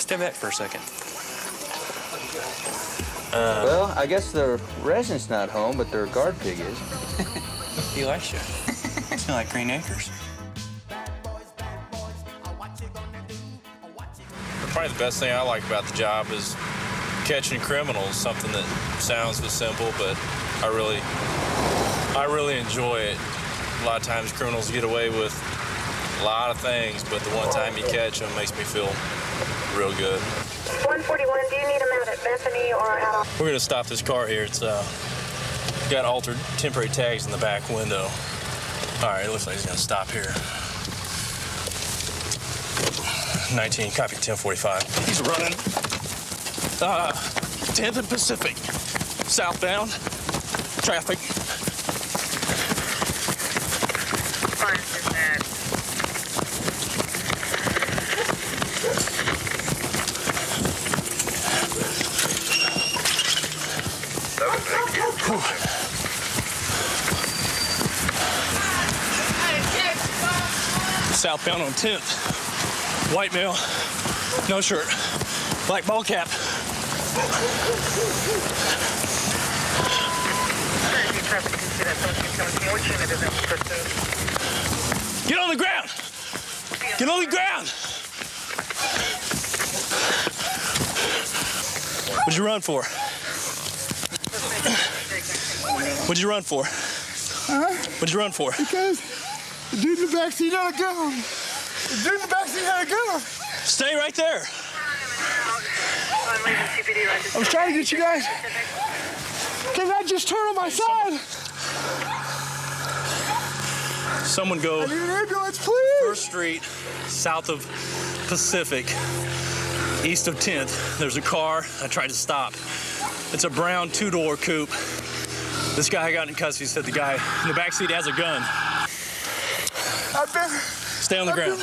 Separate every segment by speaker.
Speaker 1: Step back for a second.
Speaker 2: Well, I guess the resident's not home, but their guard pig is.
Speaker 1: He likes you. You like Green Acres.
Speaker 3: Probably the best thing I like about the job is catching criminals, something that sounds simple, but I really enjoy it. A lot of times criminals get away with a lot of things, but the one time you catch them makes me feel real good.
Speaker 4: 141, do you need them out at Bethany or out?
Speaker 3: We're gonna stop this car here. It's got altered temporary tags in the back window. All right, it looks like he's gonna stop here. 19, copy 1045.
Speaker 5: He's running. 10th and Pacific. Southbound. Traffic. Southbound on 10th. White male, no shirt, black ball cap. Get on the ground! Get on the ground! What'd you run for? What'd you run for?
Speaker 6: Huh?
Speaker 5: What'd you run for?
Speaker 6: Because the dude in the backseat had a gun. The dude in the backseat had a gun.
Speaker 5: Stay right there.
Speaker 6: I was trying to get you guys. Because I just turned on my side.
Speaker 5: Someone go.
Speaker 6: I need an ambulance, please.
Speaker 5: First Street, south of Pacific, east of 10th. There's a car. I tried to stop. It's a brown two-door coupe. This guy I got in custody said the guy in the backseat has a gun. Stay on the ground.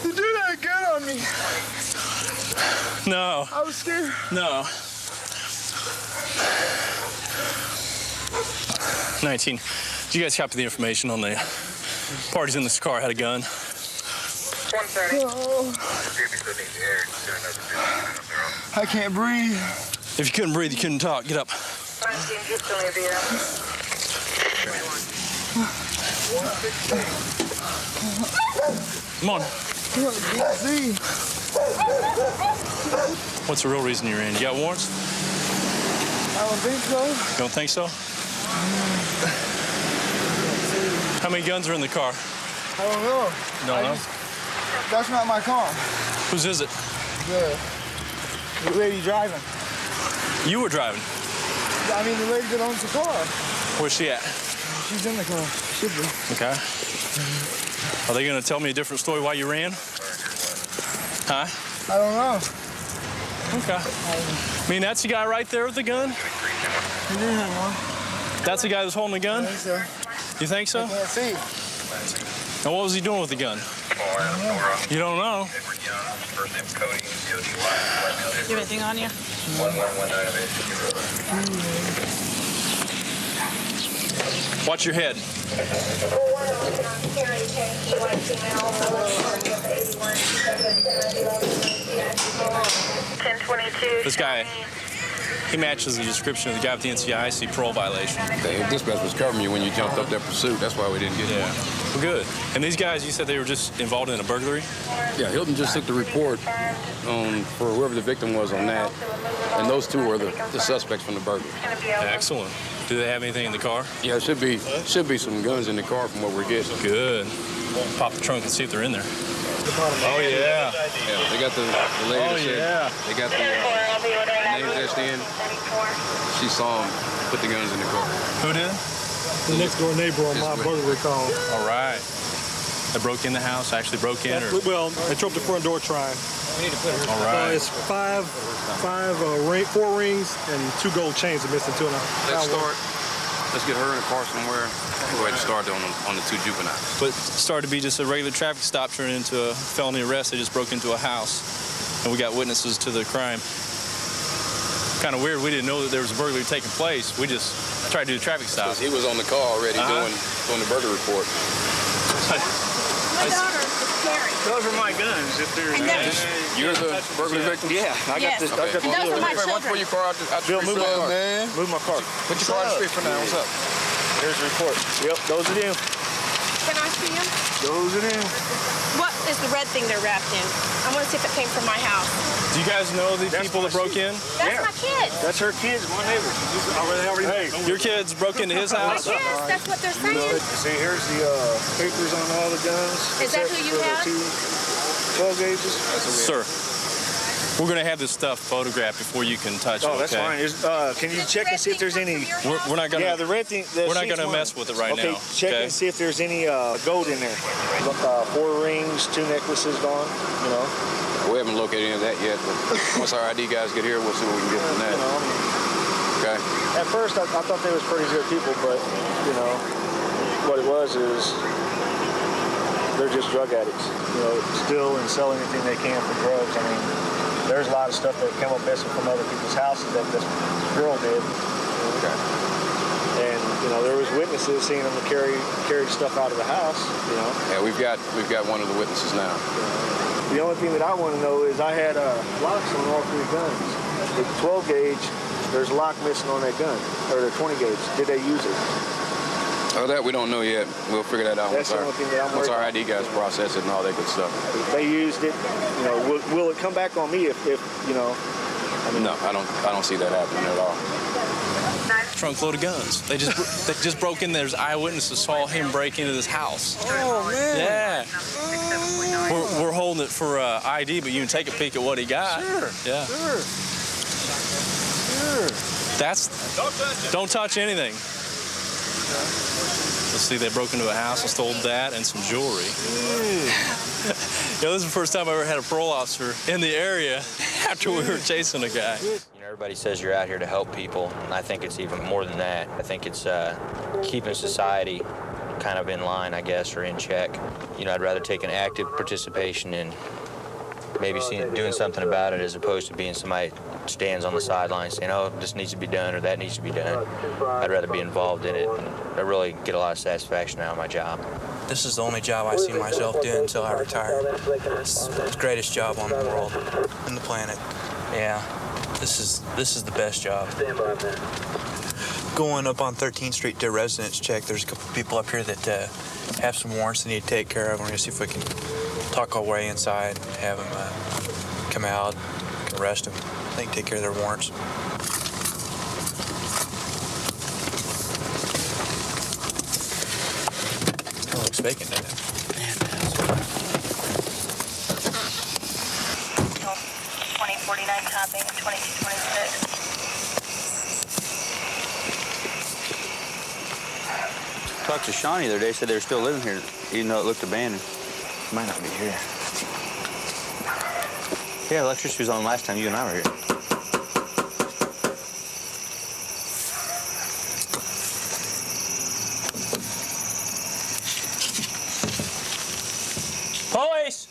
Speaker 6: The dude had a gun on me.
Speaker 5: No.
Speaker 6: I was scared.
Speaker 5: No. 19. Did you guys copy the information on the parties in this car had a gun?
Speaker 4: 130.
Speaker 6: Oh. I can't breathe.
Speaker 5: If you couldn't breathe, you couldn't talk. Get up. Come on. What's the real reason you're in? You got warrants?
Speaker 6: I don't think so.
Speaker 5: You don't think so? How many guns are in the car?
Speaker 6: I don't know.
Speaker 5: Don't know?
Speaker 6: That's not my car.
Speaker 5: Whose is it?
Speaker 6: The lady driving.
Speaker 5: You were driving.
Speaker 6: I mean, the lady that owns the car.
Speaker 5: Where's she at?
Speaker 6: She's in the car. Should be.
Speaker 5: Okay. Are they going to tell me a different story why you ran? Huh?
Speaker 6: I don't know.
Speaker 5: Okay. I mean, that's the guy right there with the gun?
Speaker 6: He didn't have one.
Speaker 5: That's the guy that's holding the gun?
Speaker 6: I think so.
Speaker 5: You think so?
Speaker 6: I can't see.
Speaker 5: And what was he doing with the gun? You don't know?
Speaker 7: You have anything on you?
Speaker 5: Watch your head. This guy, he matches the description of the guy with the NCIC parole violation.
Speaker 8: The dispatch was covering you when you jumped up that pursuit. That's why we didn't get you.
Speaker 5: Yeah. Well, good. And these guys, you said they were just involved in a burglary?
Speaker 8: Yeah, Hilton just took the report for whoever the victim was on that. And those two were the suspects from the burglary.
Speaker 5: Excellent. Do they have anything in the car?
Speaker 8: Yeah, there should be some guns in the car from what we're getting.
Speaker 5: Good. Pop the trunk and see if they're in there. Oh, yeah.
Speaker 8: Yeah, they got the lady that said, they got the name test in. She saw them put the guns in the car.
Speaker 5: Who did?
Speaker 6: The next door neighbor on my burglary call.
Speaker 5: All right. They broke in the house, actually broke in? Or?
Speaker 6: Well, they dropped the front door trying.
Speaker 5: All right.
Speaker 6: It's four rings and 2 gold chains are missing, 2 and a half.
Speaker 8: Let's get her in a car somewhere. Go ahead and start on the 2 juveniles.
Speaker 5: But it started to be just a regular traffic stop turned into a felony arrest. They just broke into a house, and we got witnesses to the crime. Kind of weird. We didn't know that there was a burglary taking place. We just tried to do a traffic stop.
Speaker 8: Because he was on the call already doing the burglary report.
Speaker 7: My daughter is Carrie.
Speaker 6: Those are my guns. If they're
Speaker 8: You're the burglary victim?
Speaker 6: yeah, I got this. I got
Speaker 7: And those are my
Speaker 8: Wait,
Speaker 7: children.
Speaker 8: pull your car out the
Speaker 6: Bill,
Speaker 8: street.
Speaker 6: move my car.
Speaker 2: man.
Speaker 6: Move my car.
Speaker 8: Put your car out the street for now. What's up?
Speaker 6: There's the report. Yep, those are them.
Speaker 7: Can I see them?
Speaker 6: Those are them.
Speaker 7: What is the red thing they're wrapped in? I want to see if it came from my house.
Speaker 3: Do you guys know the people that broke in?
Speaker 7: That's
Speaker 6: Yeah.
Speaker 7: my kids.
Speaker 6: That's her kids, my neighbor. Hey,
Speaker 3: Your kids broke into his
Speaker 7: My
Speaker 3: house?
Speaker 7: kids, that's what they're saying.
Speaker 6: see, here's the papers on all the guns.
Speaker 7: Is that who you have?
Speaker 6: 12 gauges.
Speaker 3: Sir, we're going to have this stuff photographed before you can touch it,
Speaker 6: Oh, that's
Speaker 3: okay?
Speaker 6: fine. Can you check and see if there's any?
Speaker 3: We're not going
Speaker 6: Yeah,
Speaker 3: to...
Speaker 6: the red thing.
Speaker 3: We're not gonna mess with it right
Speaker 6: okay,
Speaker 3: now,
Speaker 6: Check
Speaker 3: okay?
Speaker 6: and see if there's any gold in there. Look, 4 rings, 2 necklaces gone. You know.
Speaker 8: We haven't located any of that yet, but once our ID guys get here, we'll see what we can get from that.
Speaker 6: You know, I mean,
Speaker 8: Okay?
Speaker 6: at first, I thought they was pretty good people, but you know, what it was is they're just drug addicts. You know, steal and sell anything they can for drugs. I mean, there's a lot of stuff that came up missing from other people's houses that this girl did.
Speaker 8: Okay.
Speaker 6: And you know, there was witnesses seeing them carry stuff out of the house. You know.
Speaker 8: Yeah, we've got one of the witnesses now.
Speaker 6: The only thing that I want to know is I had locks on all 3 guns. The 12 gauge, there's a lock missing on that gun, or the 20 gauge. Did they use it?
Speaker 8: Oh, that we don't know yet. We'll figure that out
Speaker 6: That's the only thing that I'm
Speaker 8: once
Speaker 6: worried
Speaker 8: our
Speaker 6: about.
Speaker 8: ID guys process it and all that good stuff.
Speaker 6: They used it. You know, will it come back on me if you know? I mean,
Speaker 8: No, I don't see that happening at all.
Speaker 3: Trunk load of guns. They just broke in. There's eyewitnesses saw him break into this house.
Speaker 2: Oh, man.
Speaker 3: Yeah. We're holding it for ID, but you can take a peek at what he got.
Speaker 2: Sure.
Speaker 3: Yeah.
Speaker 2: Sure.
Speaker 3: Don't touch anything. Let's see, they broke into a house and stole that and some jewelry. This is the first time I ever had a parole officer in the area after we were chasing a guy.
Speaker 2: You know, everybody says you're out here to help people, and I think it's even more than that. I think it's keeping society kind of in line, I guess, or in check. You know, I'd rather take an active participation in maybe doing something about it as opposed to being somebody that stands on the sidelines saying, oh, this needs to be done or that needs to be done. I'd rather be involved in it. And I really get a lot of satisfaction out of my job.
Speaker 1: This is the only job I see myself doing until I retire. It's the greatest job on the world, on the planet. Yeah, this is the best job. Going up on 13th Street to a residence check, there's a couple people up here that have some warrants they need to take care of. We're gonna see if we can talk our way inside, have them come out, arrest them. They can take care of their warrants. Kind of looks vacant, doesn't it?
Speaker 4: 2049 copy, 2226.
Speaker 2: Talked to Shawnee the other day, said they were still living here, even though it looked abandoned.
Speaker 1: Might not be here.
Speaker 2: Yeah, electricity was on last time you and I were here.
Speaker 1: Police!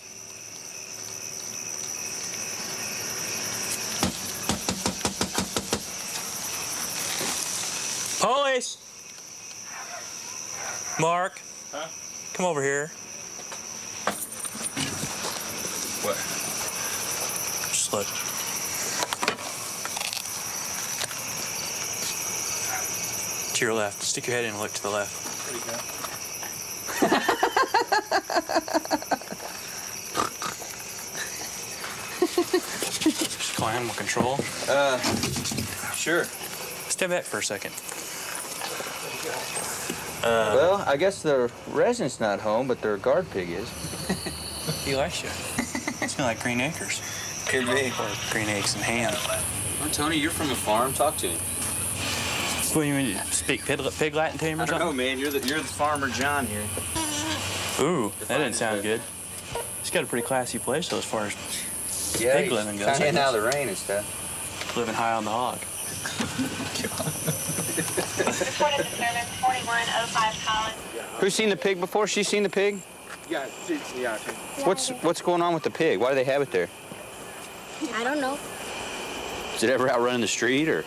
Speaker 1: Police! Mark? Huh? Come over here.
Speaker 8: What?
Speaker 1: Just look. To your left. Stick your head in and look to the left. Just call animal control.
Speaker 2: Sure.
Speaker 1: Step back for a second.
Speaker 2: Well, I guess the resident's not home, but their guard pig is.
Speaker 1: He likes you. Smell like green acres.
Speaker 2: Could be.
Speaker 1: Or green eggs and ham.
Speaker 9: Oh, Tony, you're from a farm. Talk to him.
Speaker 1: What, you mean speak pig Latin to him or
Speaker 9: I don't know,
Speaker 1: something?
Speaker 9: man. You're the farmer John here.
Speaker 1: Ooh, that didn't sound good. He's got a pretty classy place though, as far as
Speaker 2: Yeah,
Speaker 1: pig living goes.
Speaker 2: kind of getting out of the rain and stuff.
Speaker 1: Living high on the hog.
Speaker 4: Reported disturbance 4105 Collins.
Speaker 2: Who's seen the pig before? She's seen the pig?
Speaker 6: Yeah.
Speaker 2: What's going on with the pig? Why do they have it there?
Speaker 10: I don't know.
Speaker 2: Is it ever out running the street or?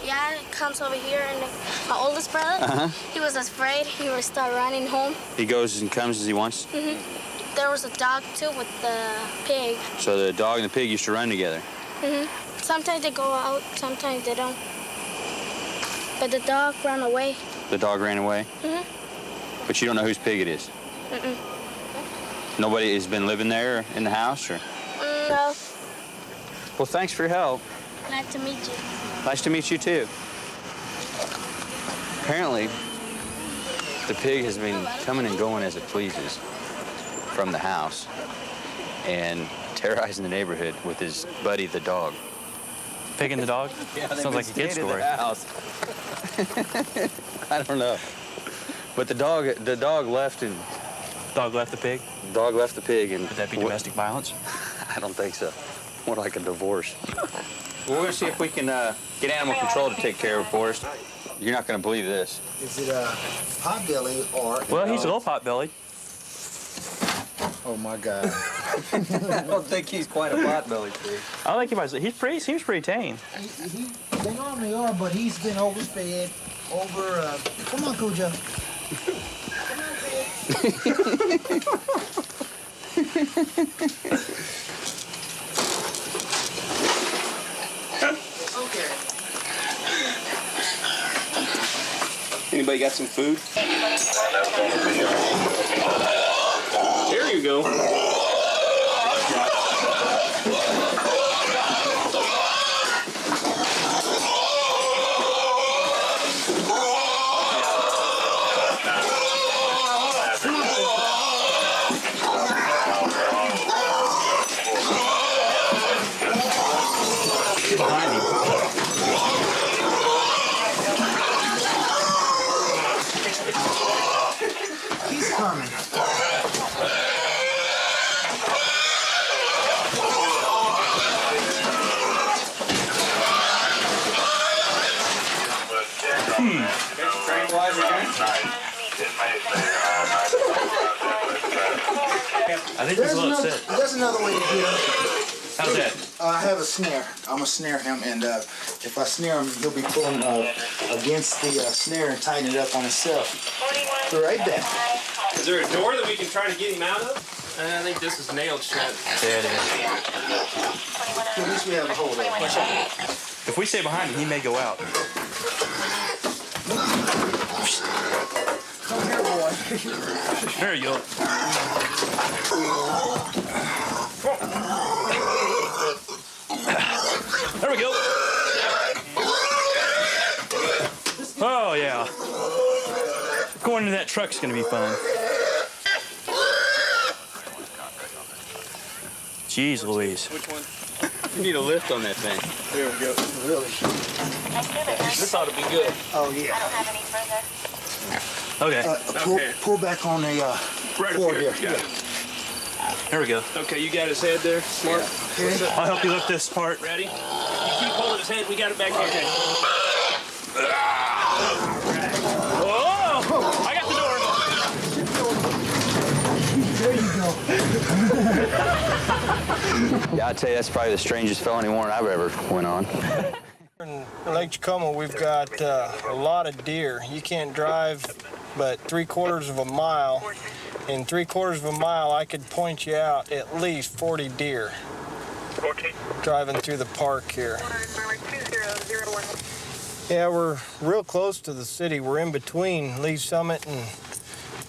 Speaker 10: Yeah, it comes over here, and my oldest brother, he was afraid he would start running home.
Speaker 2: He goes and comes as he wants?
Speaker 10: Mm-hmm. there was a dog too with the pig.
Speaker 2: So the dog and the pig used to run together?
Speaker 10: Sometimes they go out, sometimes they don't. But the dog ran away.
Speaker 2: The dog ran away? But you don't know whose pig it is? Nobody has been living there in the house, or?
Speaker 10: No.
Speaker 2: Well, thanks for your help.
Speaker 10: Nice to meet you.
Speaker 2: Nice to meet you, too. Apparently, the pig has been coming and going as it pleases from the house and terrorizing the neighborhood with his buddy, the dog.
Speaker 1: Pig and the dog?
Speaker 2: Yeah,
Speaker 1: sounds like a kid story.
Speaker 2: I don't know. But the dog left and...
Speaker 1: Dog left the pig?
Speaker 2: Dog left the pig and...
Speaker 1: Would that be domestic violence?
Speaker 2: I don't think so. More like a divorce. We're going to see if we can get animal control to take care of it for us. You're not going to believe this.
Speaker 11: Is it a potbelly or...
Speaker 1: Well, he's a little pot-bellied.
Speaker 11: Oh, my God.
Speaker 2: I don't think he's quite a pot-bellied pig.
Speaker 1: I like him. He seems pretty tame.
Speaker 11: They normally are, but he's been overfed, come on, Cujo. Come on, pig. Okay.
Speaker 9: Anybody got some food? There you go.
Speaker 1: Get behind him.
Speaker 11: He's coming.
Speaker 1: I think he's a little upset.
Speaker 11: There's another way to do it.
Speaker 1: How's that?
Speaker 11: I have a snare. I'm gonna snare him, and if I snare him, he'll be pulling against the snare and tighten it up on himself. Be right back.
Speaker 9: Is there a door that we can try to get him out of? I think this is nailed shut.
Speaker 1: There it is.
Speaker 11: At least we have a hold of it.
Speaker 1: If we stay behind him, he may go out.
Speaker 11: Come here, boy.
Speaker 1: There you go. There we go. Oh, yeah. Going into that truck's gonna be fun. Jeez Louise.
Speaker 9: Which one? You need a lift on that thing.
Speaker 11: There we go. Really?
Speaker 9: This ought to be good.
Speaker 11: Oh, yeah.
Speaker 1: Okay.
Speaker 11: Pull back on the
Speaker 9: Right
Speaker 11: floor
Speaker 9: up here.
Speaker 11: here.
Speaker 9: Got it.
Speaker 1: There we go.
Speaker 9: Okay, you got his head there. Smart.
Speaker 11: Okay.
Speaker 1: I'll help you lift this part.
Speaker 9: Ready? You keep holding his head. We got it back here. Okay.
Speaker 1: Oh! I got
Speaker 11: There you go.
Speaker 2: Yeah, I'd say that's probably the strangest felony warrant I've ever went on.
Speaker 12: In Lake Tacoma, we've got a lot of deer. You can't drive but 3/4 of a mile. In 3/4 of a mile, I could point you out at least 40 deer driving through the park here. Yeah, we're real close to the city. We're in between Lee Summit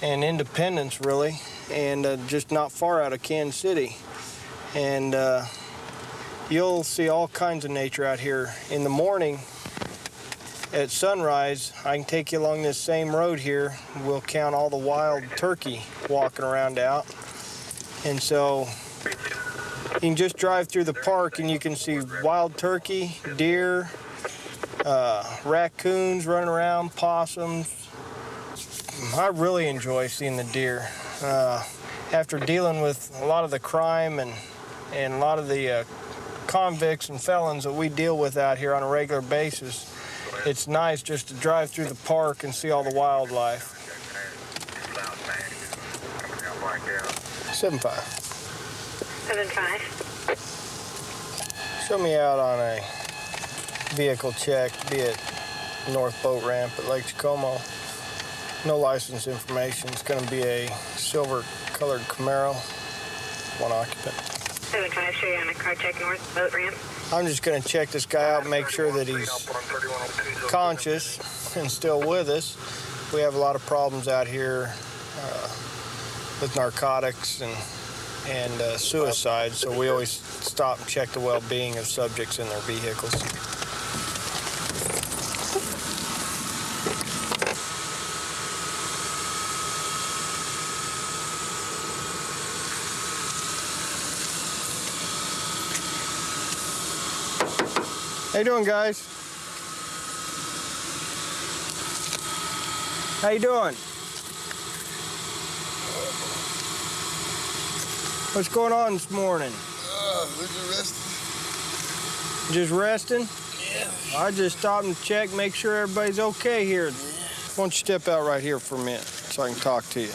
Speaker 12: and Independence, really, and just not far out of Kansas City. And you'll see all kinds of nature out here. In the morning, at sunrise, I can take you along this same road here. We'll count all the wild turkey walking around out. And so you can just drive through the park and you can see wild turkey, deer, raccoons running around, possums. I really enjoy seeing the deer. After dealing with a lot of the crime and a lot of the convicts and felons that we deal with out here on a regular basis, it's nice just to drive through the park and see all the wildlife. 7-5.
Speaker 4: 7-5.
Speaker 12: Show me out on a vehicle check, be it North Boat Ramp at Lake Tacoma. No license information. It's going to be a silver-colored Camaro. one occupant.
Speaker 4: 75, show you on a car check north boat ramp.
Speaker 12: I'm just going to check this guy out and make sure that he's conscious and still with us. We have a lot of problems out here with narcotics and suicide, so we always stop and check the well-being of subjects in their vehicles. How you doing, guys? How you doing? What's going on this morning?
Speaker 13: We're just resting.
Speaker 12: Just resting?
Speaker 13: Yeah.
Speaker 12: I just stopped and checked, make sure everybody's okay here. Yeah. Why don't you step out right here for a minute so I can talk to you?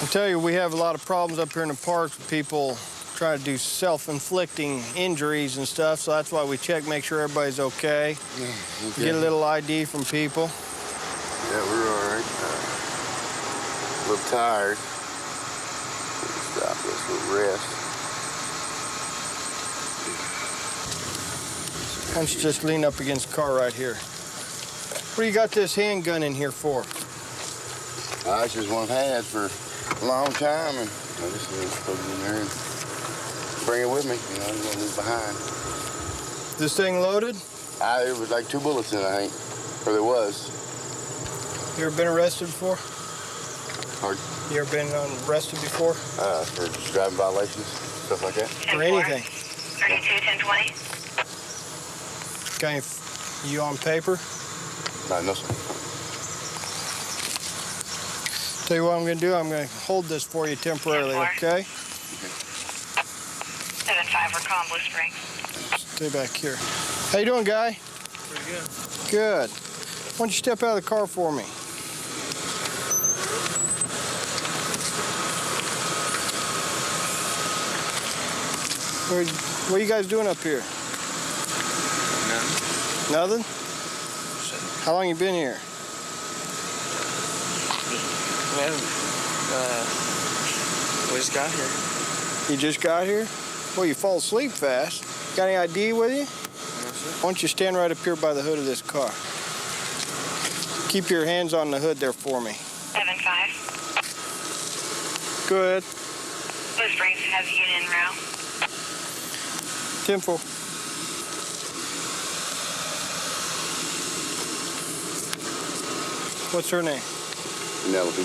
Speaker 12: I tell you, we have a lot of problems up here in the parks with people trying to do self-inflicting injuries and stuff, so that's why we check, make sure everybody's okay.
Speaker 13: Yeah, okay.
Speaker 12: Get a little ID from people.
Speaker 13: Yeah, we're all right. A little tired. Stop this little rest.
Speaker 12: Why don't you just lean up against the car right here? What do you got this handgun in here for?
Speaker 13: It's just one I've had for a long time, and I just put it in there and bring it with me. You know, I don't want to leave it behind.
Speaker 12: This thing loaded?
Speaker 13: There was like 2 bullets in it, I think. Or there was.
Speaker 12: You ever been arrested before?
Speaker 13: Pardon?
Speaker 12: You ever been arrested before?
Speaker 13: For just driving violations, stuff like that.
Speaker 12: For anything?
Speaker 4: 32, 1020.
Speaker 12: Got you on paper?
Speaker 13: No, sir.
Speaker 12: Tell you what I'm going to do. I'm going to hold this for you temporarily, okay?
Speaker 4: 75, we're calling Blue Springs.
Speaker 12: Stay back here. How you doing, guy?
Speaker 5: Pretty good.
Speaker 12: Good. Why don't you step out of the car for me? What are you guys doing up here?
Speaker 5: Nothing.
Speaker 12: Nothing? How long you been here?
Speaker 14: Well, we just got here.
Speaker 12: You just got here? Well, you fall asleep fast. Got any ID with you?
Speaker 14: No, sir.
Speaker 12: Why don't you stand right up here by the hood of this car? Keep your hands on the hood there for me.
Speaker 4: 75.
Speaker 12: Go ahead.
Speaker 4: Blue Springs has a unit en route.
Speaker 12: 10-4. What's her name?
Speaker 13: Penelope.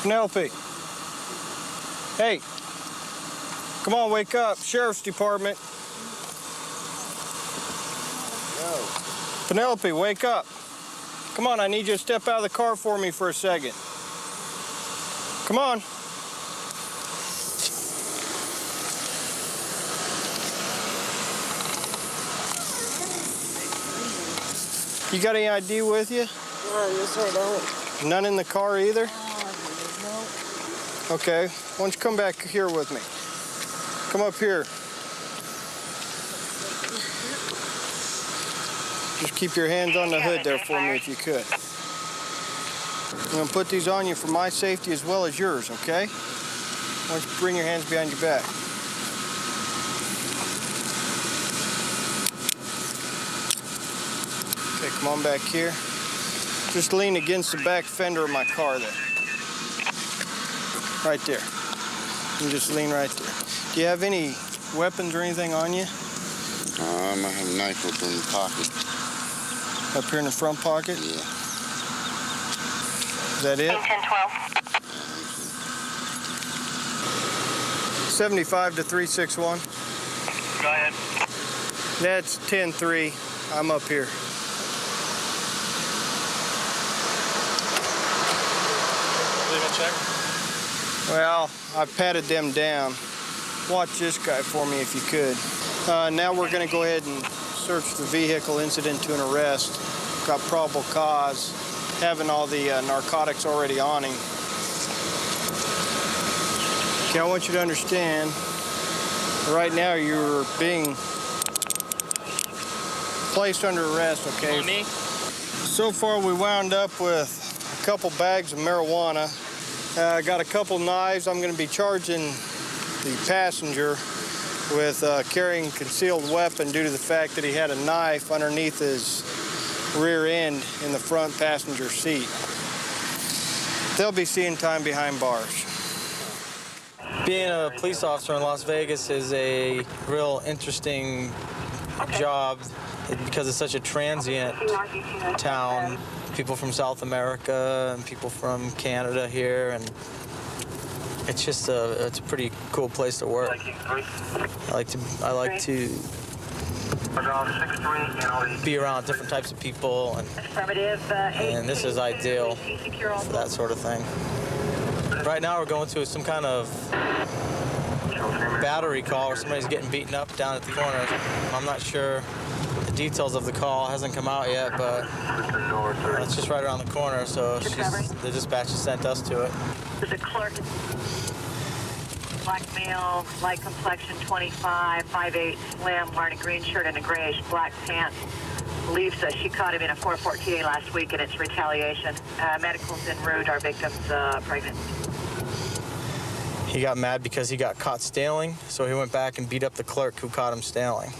Speaker 12: Penelope. Hey. Come on, wake up. Sheriff's Department.
Speaker 13: No.
Speaker 12: Penelope, wake up. Come on, I need you to step out of the car for me for a second. Come on. You got any ID with you?
Speaker 14: No, yes, I don't.
Speaker 12: None in the car either?
Speaker 14: No.
Speaker 12: Okay, why don't you come back here with me? Come up here. Just keep your hands on the hood there for me if you could. I'm gonna put these on you for my safety as well as yours, okay? Why don't you bring your hands behind your back? Okay, come on back here. Just lean against the back fender of my car there. Right there. You just lean right there. Do you have any weapons or anything on you?
Speaker 13: I have a knife up in the pocket.
Speaker 12: Up here in the front pocket?
Speaker 13: Yeah.
Speaker 12: Is that it?
Speaker 4: 1012.
Speaker 12: 75 to 361.
Speaker 5: Go ahead.
Speaker 12: That's 10-3. I'm up here.
Speaker 5: Leave a check.
Speaker 12: Well, I patted them down. Watch this guy for me if you could. Now we're going to go ahead and search the vehicle, incident to an arrest. Got probable cause, having all the narcotics already on him. Okay, I want you to understand, right now you're being placed under arrest, okay?
Speaker 9: On me?
Speaker 12: So far, we wound up with a couple bags of marijuana. Got a couple knives. I'm going to be charging the passenger with carrying concealed weapon due to the fact that he had a knife underneath his rear end in the front passenger seat. They'll be seeing time behind bars.
Speaker 15: Being a police officer in Las Vegas is a real interesting job because it's such a transient town. People from South America and people from Canada here, and it's just it's a pretty cool place to work. I like to be around different types of people, and this is ideal for that sort of thing. Right now we're going to some kind of battery call where somebody's getting beaten up down at the corner. I'm not sure the details of the call, hasn't come out yet, but it's just right around the corner, so the dispatch has sent us to it.
Speaker 4: There's a clerk. Black male, light complexion, 25, 5'8", slim, wearing a green shirt and a grayish black pants. Believes she caught him in a 414 last week, and it's retaliation. Medical's en route. Our victim's pregnant.
Speaker 15: He got mad because he got caught stealing, so he went back and beat up the clerk who caught him stealing.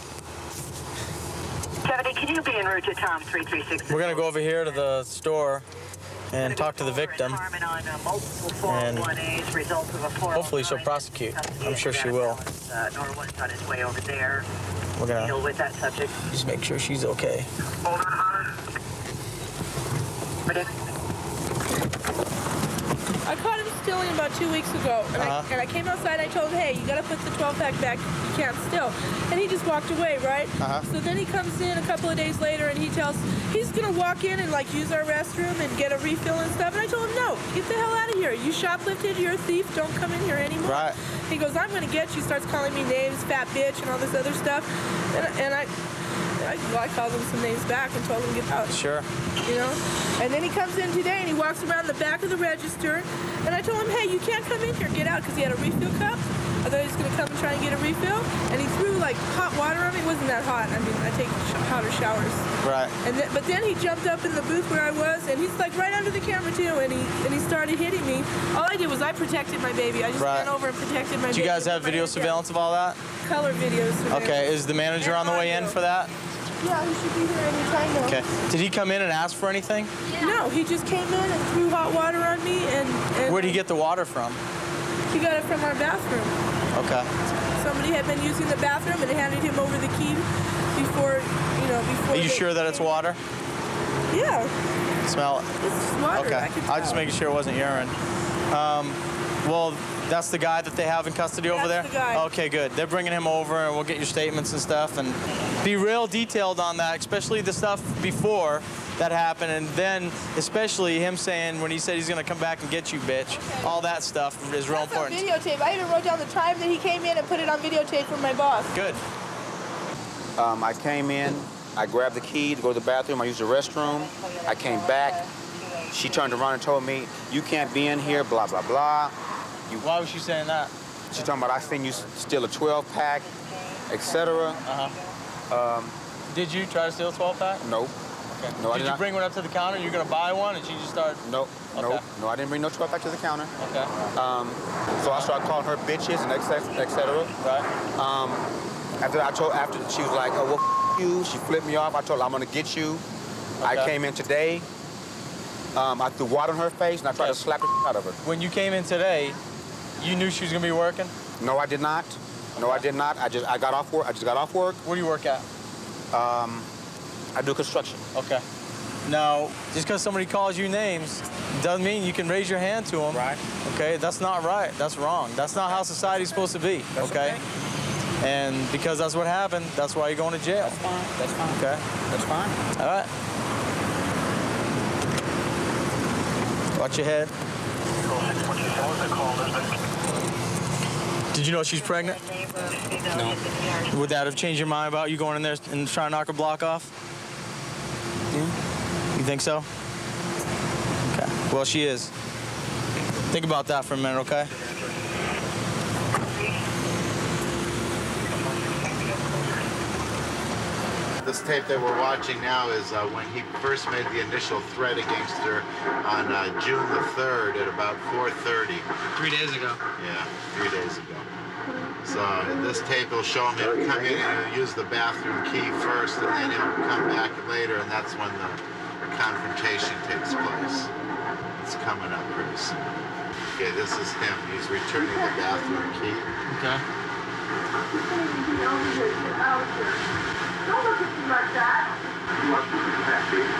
Speaker 4: 70, can you be en route to Tom 336?
Speaker 15: We're going to go over here to the store and talk to the victim, and hopefully she'll prosecute. I'm sure she will.
Speaker 4: Norwood's on his way over there.
Speaker 15: We're going to
Speaker 4: deal with that subject.
Speaker 15: Just make sure she's okay.
Speaker 7: I caught him stealing about 2 weeks ago, and I came outside and I told him, hey, you got to put the 12-pack back, you can't steal. And he just walked away, right? So then he comes in a couple of days later and he's going to walk in and like use our restroom and get a refill and stuff. And I told him, no, get the hell out of here. You shoplifted, you're a thief, don't come in here anymore.
Speaker 15: Right.
Speaker 7: He goes, I'm going to get you, starts calling me names, fat bitch, and all this other stuff. And I called him some names back and told him to get out.
Speaker 15: Sure.
Speaker 7: You know? And then he comes in today and he walks around the back of the register, and I told him, hey, you can't come in here, get out, because he had a refill cup. I thought he was going to come and try and get a refill, and he threw like hot water on me. It wasn't that hot. I mean, I take hotter showers.
Speaker 15: Right.
Speaker 7: But then he jumped up in the booth where I was, and he's like right under the camera too, and he started hitting me. All I did was I protected my baby. I just went over and protected my baby.
Speaker 15: Do you guys have video surveillance of all that?
Speaker 7: Color video surveillance.
Speaker 15: Okay, is the manager on the way in for that?
Speaker 7: Yeah, he should be here any time now.
Speaker 15: Okay. Did he come in and ask for anything?
Speaker 7: No, he just came in and threw hot water on me, and
Speaker 15: Where'd he get the water from?
Speaker 7: He got it from our bathroom.
Speaker 15: Okay.
Speaker 7: Somebody had been using the bathroom and handed him over the key before.
Speaker 15: Are you sure that it's water?
Speaker 7: Yeah.
Speaker 15: Smell it.
Speaker 7: It's just water.
Speaker 15: Okay. I was just making sure it wasn't urine. Well, that's the guy that they have in custody over there?
Speaker 7: That's the guy.
Speaker 15: Okay, good. They're bringing him over, and we'll get your statements and stuff, and be real detailed on that, especially the stuff before that happened, and then especially him saying when he said he's going to come back and get you, bitch. Okay. All that stuff is real important.
Speaker 7: On videotape. I even wrote down the time that he came in and put it on videotape for my boss.
Speaker 15: Good.
Speaker 16: I came in, I grabbed the key to go to the bathroom, I used the restroom, I came back, she turned around and told me, you can't be in here, blah, blah, blah.
Speaker 15: Why was she saying that?
Speaker 16: She talking about I seen you steal a 12-pack, etc.
Speaker 15: Did you try to steal a 12-pack?
Speaker 16: Nope.
Speaker 15: Okay.
Speaker 16: No,
Speaker 15: did you bring one up to the counter? You're going to buy one, and she just started?
Speaker 16: Nope.
Speaker 15: Okay.
Speaker 16: Nope. No, I didn't bring no 12-pack to the counter.
Speaker 15: Okay.
Speaker 16: So I started calling her bitches and etc.
Speaker 15: Right.
Speaker 16: After she was like, oh, well, you, she flipped me off. I told her, I'm going to get you. Okay. I came in today. I threw water on her face, and I tried to slap the out of her.
Speaker 15: When you came in today, you knew she was going to be working?
Speaker 16: No, I did not. No, I did not. I got off work. I just got off work.
Speaker 15: Where do you work at?
Speaker 16: I do construction.
Speaker 15: Okay. Now, just because somebody calls you names doesn't mean you can raise your hand to them.
Speaker 16: Right.
Speaker 15: Okay, that's not right. That's wrong. That's not how society's supposed to be.
Speaker 16: That's okay.
Speaker 15: And because that's what happened, that's why you're going to jail.
Speaker 16: That's fine. That's fine.
Speaker 15: Okay.
Speaker 16: That's fine.
Speaker 15: All right. Watch your head. Did you know she's pregnant?
Speaker 16: No.
Speaker 15: Would that have changed your mind about you going in there and trying to knock her block off? You think so? Okay. Well, she is. Think about that for a minute, okay?
Speaker 17: This tape that we're watching now is when he first made the initial threat against her on June the 3rd at about 4:30.
Speaker 15: 3 days ago.
Speaker 17: Yeah, 3 days ago. So in this tape will show him he'll come in and he'll use the bathroom key first, and then he'll come back later, and that's when the confrontation takes place. It's coming up pretty soon. Okay, this is him. He's returning the bathroom key.
Speaker 15: Okay.
Speaker 18: Don't look at me like that.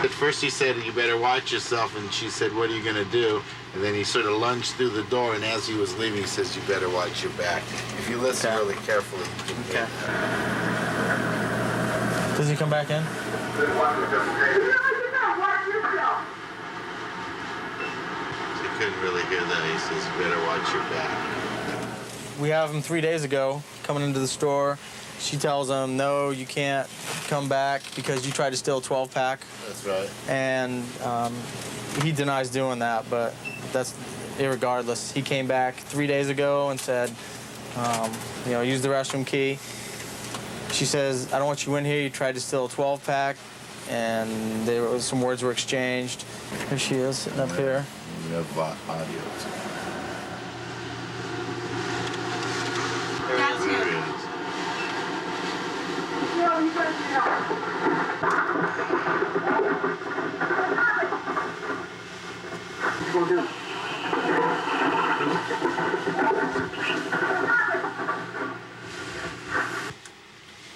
Speaker 17: At first he said, "You better watch yourself," and she said, "What are you going to do?" And then he sort of lunged through the door, and as he was leaving, he says, "You better watch your back." If you listen really carefully, you can hear that.
Speaker 15: Does he come back in?
Speaker 17: You couldn't really hear that. He says, "You better watch your back."
Speaker 15: We have him 3 days ago coming into the store. She tells him, no, you can't come back because you tried to steal a 12-pack.
Speaker 17: That's right.
Speaker 15: And he denies doing that, but that's irregardless. He came back 3 days ago and said, use the restroom key. She says, I don't want you in here. You tried to steal a 12-pack. And some words were exchanged. Here she is, sitting up here.
Speaker 17: We have audio.
Speaker 18: That's him.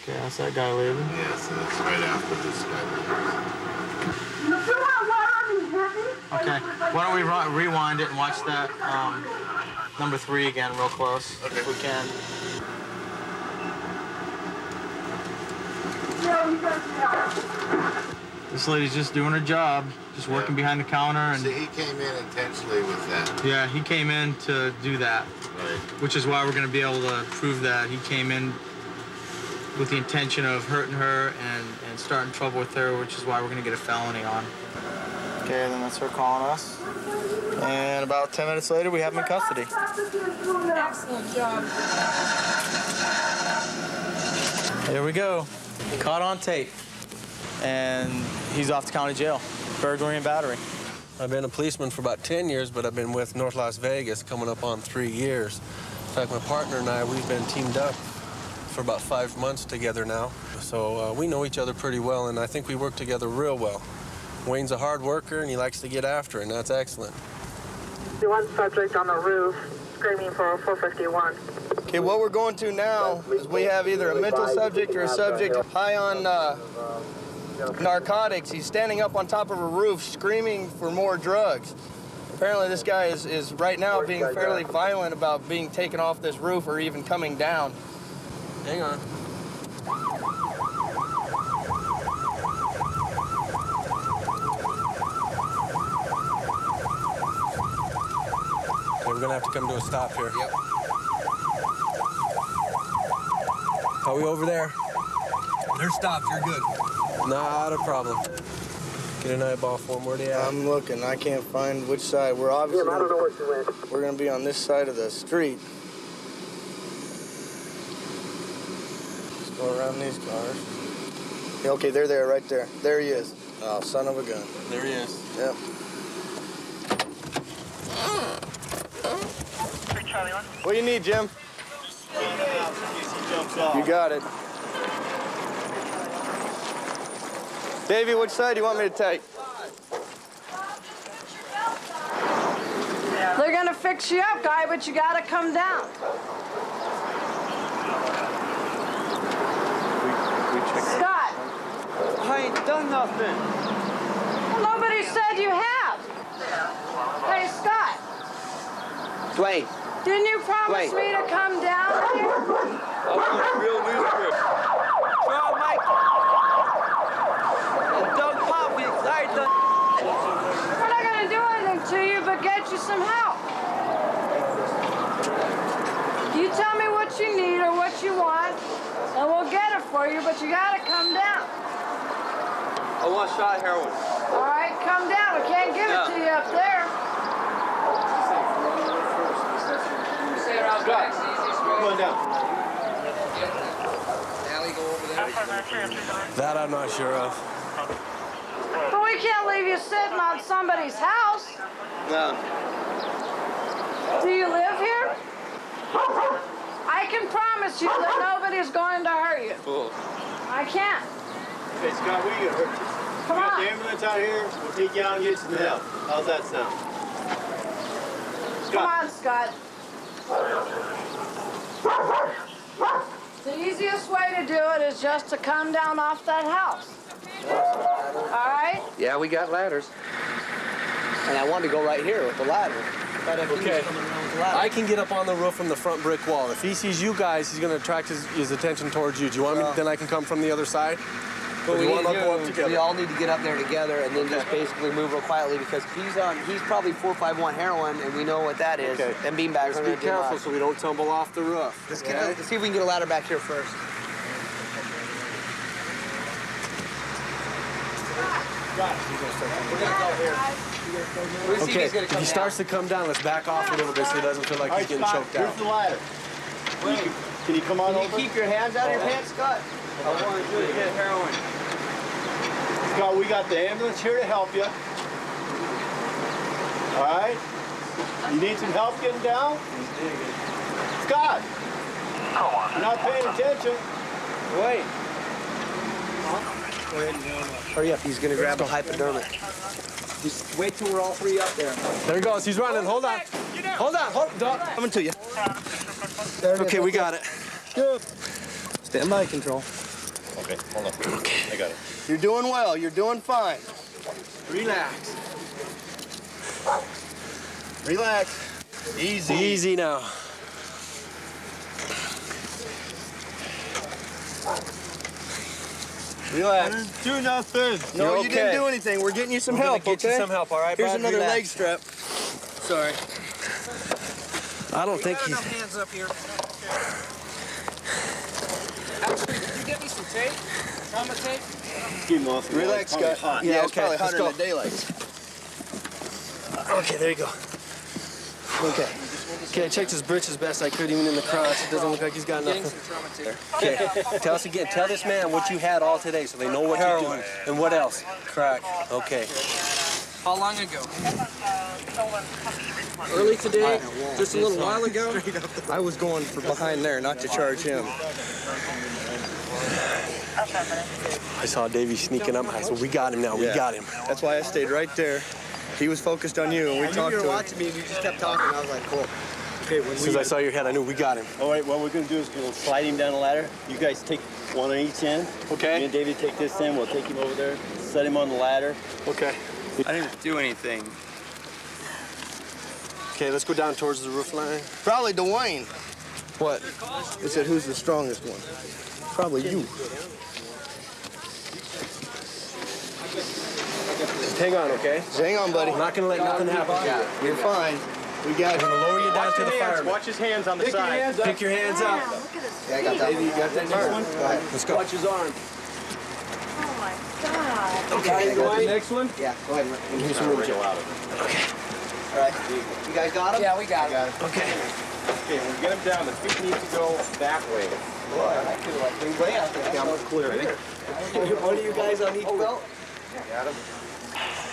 Speaker 15: Okay, that's that guy leaving.
Speaker 17: Yeah, so that's right after this guy
Speaker 15: Okay, why don't we rewind it and watch that number 3 again real close, if we can. This lady's just doing her job, just working behind the counter. And
Speaker 17: See, he came in intentionally with that.
Speaker 15: yeah, he came in to do that,
Speaker 17: Right.
Speaker 15: which is why we're going to be able to prove that he came in with the intention of hurting her and starting trouble with her, which is why we're going to get a felony on. Okay, then that's her calling us. And about 10 minutes later, we have him in custody.
Speaker 7: Excellent job.
Speaker 15: Here we go. Caught on tape. And he's off to county jail. Burglary and battery.
Speaker 19: I've been a policeman for about 10 years, but I've been with North Las Vegas coming up on 3 years. In fact, my partner and I, we've been teamed up for about 5 months together now. So we know each other pretty well, and I think we work together real well. Wayne's a hard worker, and he likes to get after it, and that's excellent.
Speaker 4: One subject on the roof screaming for a 451.
Speaker 12: Okay, what we're going to now is we have either a mental subject or a subject high on narcotics. He's standing up on top of a roof screaming for more drugs. Apparently this guy is right now being fairly violent about being taken off this roof or even coming down.
Speaker 19: Hang on. Okay, we're gonna have to come to a stop here. Yep. Are we over there?
Speaker 12: They're stopped, you're good.
Speaker 19: Not a problem. Get an eyeball for him. Where they at?
Speaker 12: I'm looking, I can't find which side. We're obviously,
Speaker 4: I don't know where you went.
Speaker 12: we're gonna be on this side of the street. Let's go around these cars. Yeah, okay, they're there, right there. There he is. Oh, son of a gun.
Speaker 19: There he is.
Speaker 12: Yep. What do you need, Jim? You got it. Davey, which side do you want me to take?
Speaker 20: They're gonna fix you up, guy, but you gotta come down. Scott.
Speaker 12: I ain't done nothing.
Speaker 20: Well, nobody said you have. Hey, Scott.
Speaker 16: Dwayne.
Speaker 20: Didn't you promise me to come down here?
Speaker 12: Real newspaper. Draw Mike. Don't pop me,
Speaker 20: We're not gonna do anything to you but get you some help. You tell me what you need or what you want, and we'll get it for you, but you gotta come down.
Speaker 12: I want a shot of heroin.
Speaker 20: All right, come down. We can't give it to you up there.
Speaker 12: Scott, come on down.
Speaker 9: Allie, go over there.
Speaker 19: That I'm not sure of.
Speaker 20: But we can't leave you sitting on somebody's house.
Speaker 12: No.
Speaker 20: Do you live here? I can promise you that nobody's going to hurt you.
Speaker 12: Cool.
Speaker 20: I can't.
Speaker 12: Hey, Scott, we get hurt.
Speaker 20: Come
Speaker 12: we got
Speaker 20: on.
Speaker 12: the ambulance out here. We'll take you out and get some help. How's that sound?
Speaker 20: Come on, Scott. The easiest way to do it is just to come down off that house. All right?
Speaker 18: Yeah, we got ladders. And I wanted to go right here with the ladder.
Speaker 19: Okay. I can get up on the roof from the front brick wall. If he sees you guys, he's going to attract his attention towards you. Do you want me? Then I can come from the other side?
Speaker 18: But
Speaker 19: we all
Speaker 18: need to get up there together and then just basically move real quietly because he's probably 451 heroin and we know what that is.
Speaker 19: Okay.
Speaker 18: And beanbags are
Speaker 19: Just be careful so we don't tumble off the roof.
Speaker 18: Let's see if we can get a ladder back here first.
Speaker 19: Okay, if he starts to come down, let's back off a little bit so he doesn't feel like he's getting choked out.
Speaker 12: Here's the ladder. Wait. Can you come on over?
Speaker 18: Can you keep your hands out of your pants, Scott? I want you to hit heroin.
Speaker 12: Scott, we got the ambulance here to help you. All right? You need some help getting down? Scott! You're not paying attention.
Speaker 18: Wait. Hurry up, he's gonna grab a hypodermic. Just wait till we're all three up there.
Speaker 19: There he goes, he's running, hold on. Hold on.
Speaker 18: Coming to you.
Speaker 19: Okay, we got it.
Speaker 12: Good.
Speaker 18: Stand by control.
Speaker 12: Okay, hold on. Okay. I got it. You're doing well. You're doing fine. Relax. Relax. Easy.
Speaker 19: Easy now.
Speaker 12: Relax. I didn't do nothing. No, you didn't do anything. We're getting you some help,
Speaker 19: get you some help, all right,
Speaker 12: Here's
Speaker 19: bud?
Speaker 12: another
Speaker 19: Relax.
Speaker 12: leg strap. Sorry.
Speaker 19: I don't think he...
Speaker 18: hands up here. Actually, did you get me some tape? Trauma tape?
Speaker 12: Keep him off. Relax, Scott. Yeah, it's probably hotter in the daylight.
Speaker 19: Okay, there you go. Okay. Okay, I checked his britches best I could, even in the crotch. It doesn't look like he's got nothing. Okay, tell us again. Tell this man what you had all today so they know what you're doing. And what else? Crack. Okay.
Speaker 18: How long ago? Early today? Just a little while ago?
Speaker 12: I was going for behind there, not to charge him.
Speaker 19: I saw Davey sneaking up. I said, we got him now. We got him.
Speaker 12: That's why I stayed right there. He was focused on you, and we talked to him.
Speaker 18: I knew you were watching me, and you just kept talking. I was like, cool.
Speaker 12: Okay,
Speaker 19: As soon as I saw your head, I knew we got him.
Speaker 12: All right, what we're going to do is we'll slide him down the ladder. You guys take one on each end.
Speaker 19: Okay.
Speaker 12: Me and David take this end. We'll take him over there, set him on the ladder.
Speaker 19: Okay.
Speaker 12: I didn't do anything.
Speaker 19: Okay, let's go down towards the roof line.
Speaker 12: Probably Dwayne.
Speaker 19: What?
Speaker 12: They said, who's the strongest one? Probably you.
Speaker 19: Just hang on, okay?
Speaker 12: Just hang on, buddy.
Speaker 19: I'm not going to let nothing happen to you.
Speaker 12: You're fine. We got it.
Speaker 19: I'm going to lower you down to the fireman.
Speaker 12: Watch his hands on the side.
Speaker 19: Pick your hands up.
Speaker 12: Yeah, I got that one. You got that next one? Go ahead.
Speaker 19: Let's go.
Speaker 12: Watch his arm.
Speaker 20: Oh my God.
Speaker 19: Okay.
Speaker 12: You got the next one?
Speaker 18: Yeah, go ahead.
Speaker 19: Here's some room.
Speaker 12: Okay.
Speaker 18: All right. You guys got him? Yeah, we got him.
Speaker 19: Okay.
Speaker 12: Okay, we'll get him down. The feet need to go that way.
Speaker 18: Boy, I could have like been way out there.
Speaker 12: Okay, I'm going to clear it.
Speaker 18: One of you guys on each belt?
Speaker 12: Got him.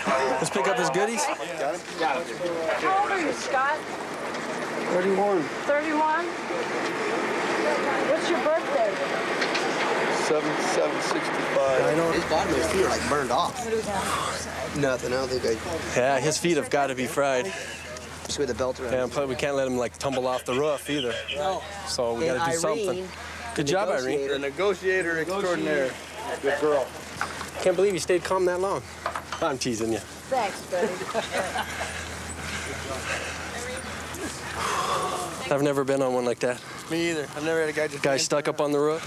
Speaker 19: Let's pick up his goodies.
Speaker 12: Got him? Got him.
Speaker 20: How old are you, Scott?
Speaker 12: 31.
Speaker 20: 31? What's your birthday?
Speaker 12: 7/7/65.
Speaker 19: I know.
Speaker 18: His bottom of his feet are like burned off. Nothing. I don't think I...
Speaker 19: Yeah, his feet have got to be fried.
Speaker 18: Just with the belt around.
Speaker 19: Yeah, and plus we can't let him like tumble off the roof either.
Speaker 18: No.
Speaker 19: So we got to do something. Good job, Irene.
Speaker 12: The negotiator extraordinaire. Good girl.
Speaker 19: Can't believe you stayed calm that long. I'm teasing you.
Speaker 20: Thanks, buddy.
Speaker 19: I've never been on one like that.
Speaker 12: Me either. I've never had a guy just...
Speaker 19: Guy stuck up on the roof.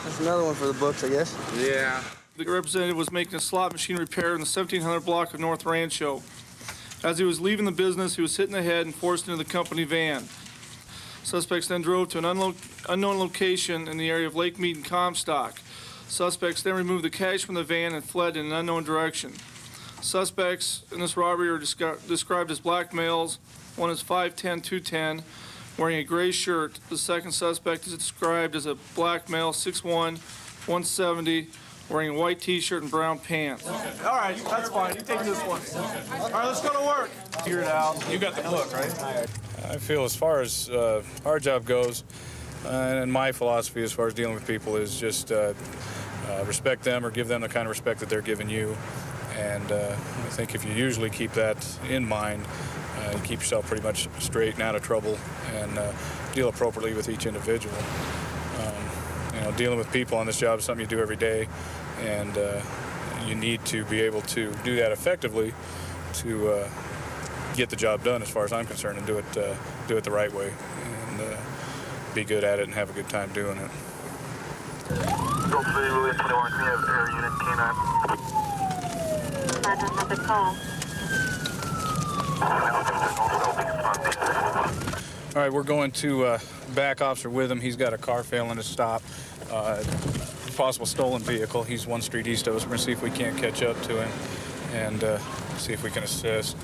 Speaker 12: That's another one for the books, I guess.
Speaker 8: Yeah.
Speaker 21: The representative was making a slot machine repair in the 1700 block of North Rancho. As he was leaving the business, he was hit in the head and forced into the company van. Suspects then drove to an unknown location in the area of Lake Mead and Comstock. Suspects then removed the cash from the van and fled in an unknown direction. Suspects in this robbery are described as black males. One is 5'10", 210, wearing a gray shirt. The second suspect is described as a black male, 6'1", 170, wearing a white t-shirt and brown pants.
Speaker 3: Okay. All right, that's fine. You take this one. All right, let's go to work. Figure it out. You got the book, right?
Speaker 22: I feel as far as our job goes, and my philosophy as far as dealing with people is just respect them or give them the kind of respect that they're giving you. And I think if you usually keep that in mind, you keep yourself pretty much straight and out of trouble and deal appropriately with each individual. You know, dealing with people on this job is something you do every day, and you need to be able to do that effectively to get the job done as far as I'm concerned, and do it the right way, and be good at it and have a good time doing it.
Speaker 23: Gulf 3, William 21, we have air unit K9.
Speaker 4: Another call.
Speaker 22: All right, we're going to back Officer Witham. He's got a car failing to stop. Possible stolen vehicle. He's 1 street east of us. We're going to see if we can't catch up to him and see if we can assist.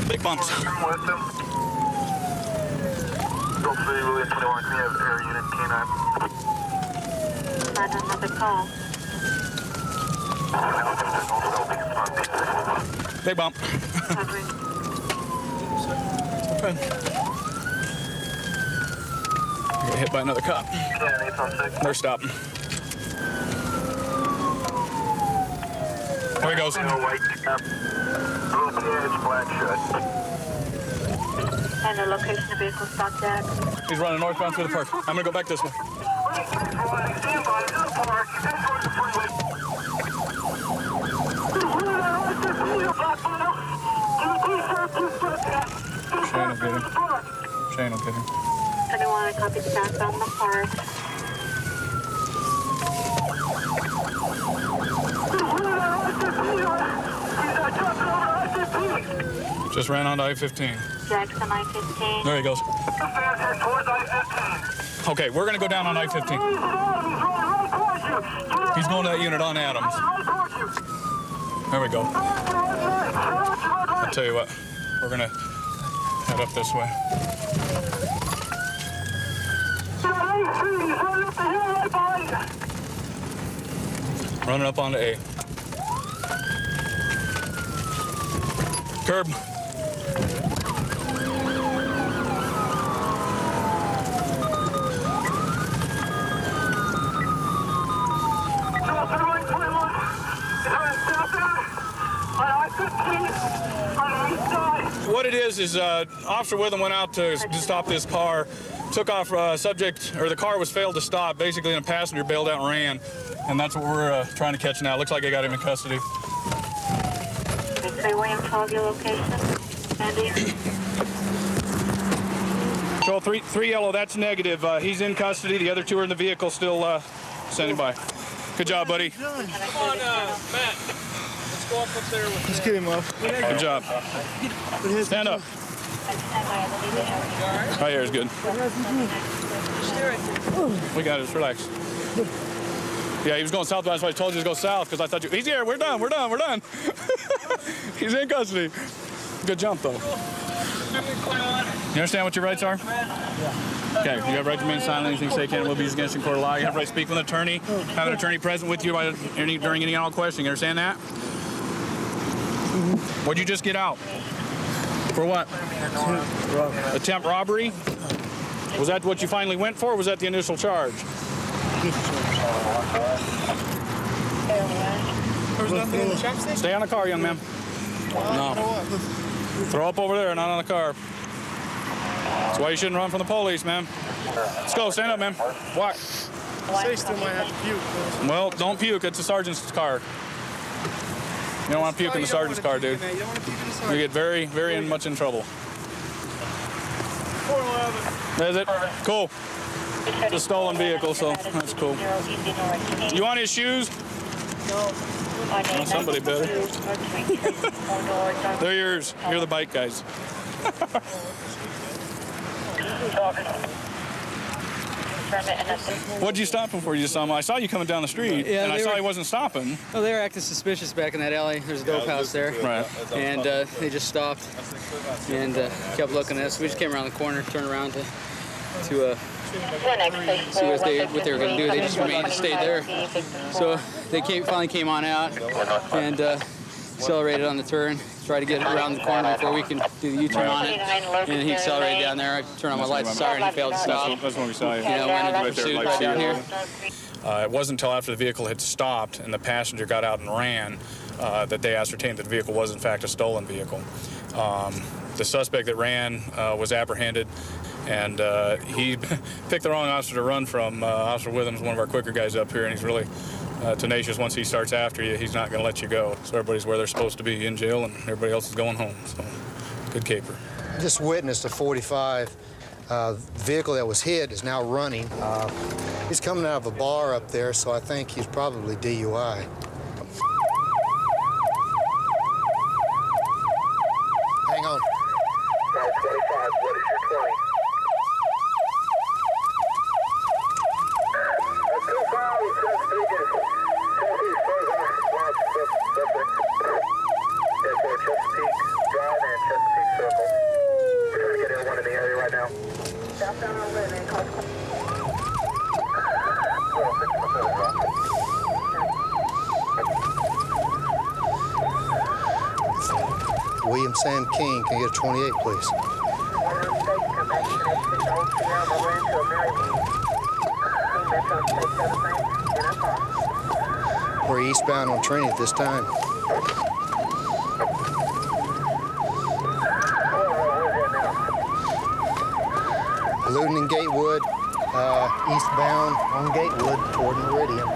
Speaker 22: Big bumps.
Speaker 23: Gulf 3, William 21, we have air unit K9.
Speaker 4: Another call.
Speaker 22: Big bump. Okay. You got hit by another cop. They're stopping. There he goes.
Speaker 4: And the location of vehicle stopped at?
Speaker 22: He's running northbound through the park. I'm gonna go back this way. Shane will get him. Shane will get him.
Speaker 4: Anyone copy the back on the park?
Speaker 22: Just ran onto I-15.
Speaker 4: Jackson I-15.
Speaker 22: There he goes. Okay, we're gonna go down on I-15. He's going to that unit on Adams. There we go. I'll tell you what, we're gonna head up this way. Running up onto A. Curb. What it is Officer Witham went out to stop this car, took off subject, or the car was failed to stop, basically, and a passenger bailed out and ran. And that's what we're trying to catch now. Looks like they got him in custody.
Speaker 4: Say William 12, your location. Andy.
Speaker 22: Control 3 yellow, that's negative. He's in custody. The other 2 are in the vehicle still standing by. Good job, buddy.
Speaker 21: Come on, Matt. Let's go up there with
Speaker 6: Let's get him up.
Speaker 22: Good job. Stand up. Right here is good. We got it. Just relax. Yeah, he was going southbound. That's why I told you to go south, because I thought he's here. We're done. We're done. We're done. He's in custody. Good jump, though. You understand what your rights are? Yeah. Okay, you have right to remain silent. Anything you say can will be used against you in court of law. You have right to speak with an attorney. Have an attorney present with you during any and all questioning. You understand that? What'd you just get out? For what? Attempt robbery? Was that what you finally went for, or was that the initial charge?
Speaker 3: There's nothing in the chapstick?
Speaker 22: Stay on the car, young man. No. Throw up over there, not on the car. That's why you shouldn't run from the police, man. Let's go, stand up, man. Walk.
Speaker 6: Say still might have to puke.
Speaker 22: Well, don't puke. It's the sergeant's car. You don't want to puke in the sergeant's car, dude. You get very, very much in trouble.
Speaker 21: 411.
Speaker 22: Is it? Cool. It's a stolen vehicle, so that's cool. You want his shoes?
Speaker 4: No.
Speaker 22: Well, somebody better. They're yours. You're the bike guys. What'd you stop him for? You saw him. I saw you coming down the street, and I saw he wasn't stopping.
Speaker 24: Well, they were acting suspicious back in that alley. There's a dope house there.
Speaker 22: Right.
Speaker 24: And they just stopped and kept looking at us. We just came around the corner, turned around to to see what they were going to do. They just remained and stayed there. So they finally came on out and accelerated on the turn, tried to get around the corner before we can do the U-turn on it. And he accelerated down there. I turned on my lights and siren. He failed to stop.
Speaker 22: That's when we saw you.
Speaker 24: You know, went into pursuit right down here.
Speaker 22: It wasn't until after the vehicle had stopped and the passenger got out and ran that they ascertained that the vehicle was in fact a stolen vehicle. The suspect that ran was apprehended, and he picked the wrong officer to run from. Officer Witham's one of our quicker guys up here, and he's really tenacious. Once he starts after you, he's not going to let you go. So everybody's where they're supposed to be, in jail, and everybody else is going home. So good caper.
Speaker 1: I just witnessed a 45 vehicle that was hit is now running. He's coming out of a bar up there, so I think he's probably DUI. Hang on.
Speaker 23: 25, what is your 20?
Speaker 1: William Sam King, can you get a 28, please? We're eastbound on Trinity at this time. Luden and Gatewood, eastbound on Gatewood toward Meridian.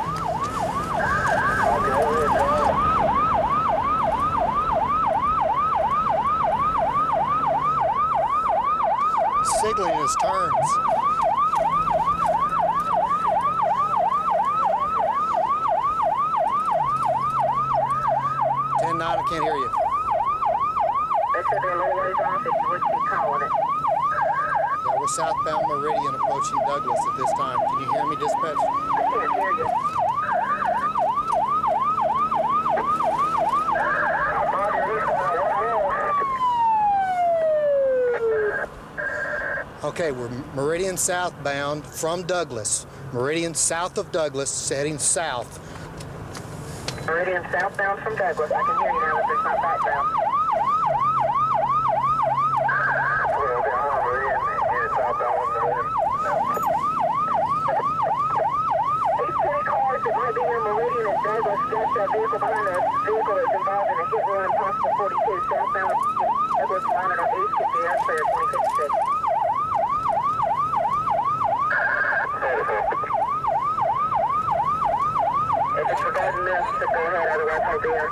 Speaker 1: Signaling his turns. 10-9, I can't hear you.
Speaker 23: They said they're a little ways off if you would keep calling it.
Speaker 1: Yeah, we're southbound Meridian approaching Douglas at this time. Can you hear me, dispatch?
Speaker 23: I can't hear you.
Speaker 1: Okay, we're Meridian southbound from Douglas. Meridian south of Douglas, heading south.
Speaker 23: Meridian southbound from Douglas. I can hear you now if there's not background. These 20 cars that might be near Meridian and Douglas got that vehicle behind a vehicle that's involved in a hit and run, possible 42 southbound Douglas monitor east could be up there 2056. If it's forgotten this, go ahead, otherwise I'll be here.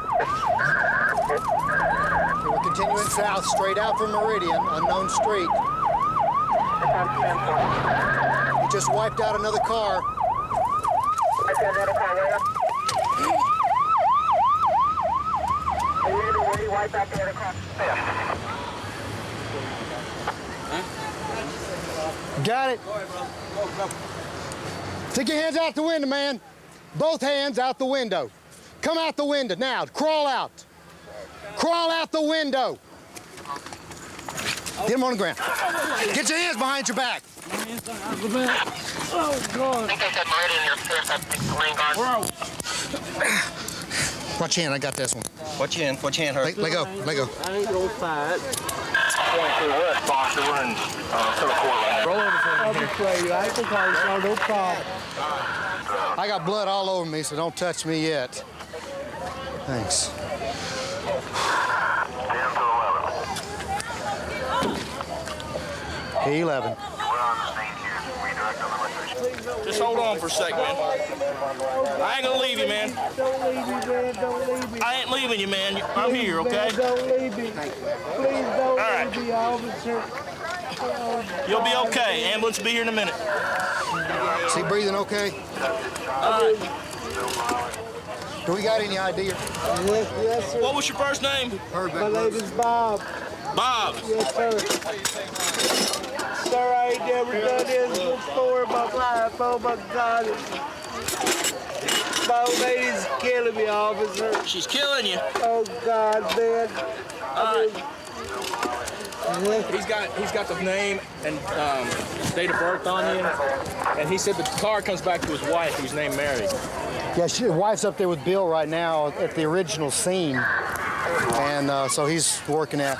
Speaker 1: We're continuing south, straight out from Meridian, unknown street. He just wiped out another car.
Speaker 23: I got another car way up. Where he wiped out the other car?
Speaker 1: Got it. Take your hands out the window, man. Both hands out the window. Come out the window now. Crawl out. Crawl out the window. Get him on the ground. Get your hands behind your back.
Speaker 23: Oh, God. I think I said Meridian, you're clear. That's the lane guard.
Speaker 1: Watch your hand. I got this one.
Speaker 18: Watch your hand. Watch your hand, hurt.
Speaker 1: Let go. Let go.
Speaker 23: I ain't gonna fight. Point to the west, box, we're in to the court line.
Speaker 1: Roll over for
Speaker 23: I'll be afraid. I ain't gonna no problem.
Speaker 1: I got blood all over me, so don't touch me yet. Thanks. P11.
Speaker 9: Just hold on for a second, man. I ain't gonna leave you, man.
Speaker 23: Don't leave me, man. Don't leave me.
Speaker 9: I ain't leaving you, man. I'm here, okay?
Speaker 23: Man, don't leave me. Please don't leave me, officer.
Speaker 9: You'll be okay. Ambulance will be here in a minute.
Speaker 1: Is he breathing okay? Do we got any idea?
Speaker 23: Yes, sir.
Speaker 9: What was your first name?
Speaker 23: My name is Bob.
Speaker 9: Bob.
Speaker 23: Yes, sir. Sir, I ain't never done this before in my life. Oh, my God. My old lady's killing me, officer.
Speaker 9: She's killing you.
Speaker 23: Oh, God, man.
Speaker 2: He's got the name and date of birth on you, and he said the car comes back to his wife, who's named Mary.
Speaker 1: Yeah, his wife's up there with Bill right now at the original scene, and so he's working at.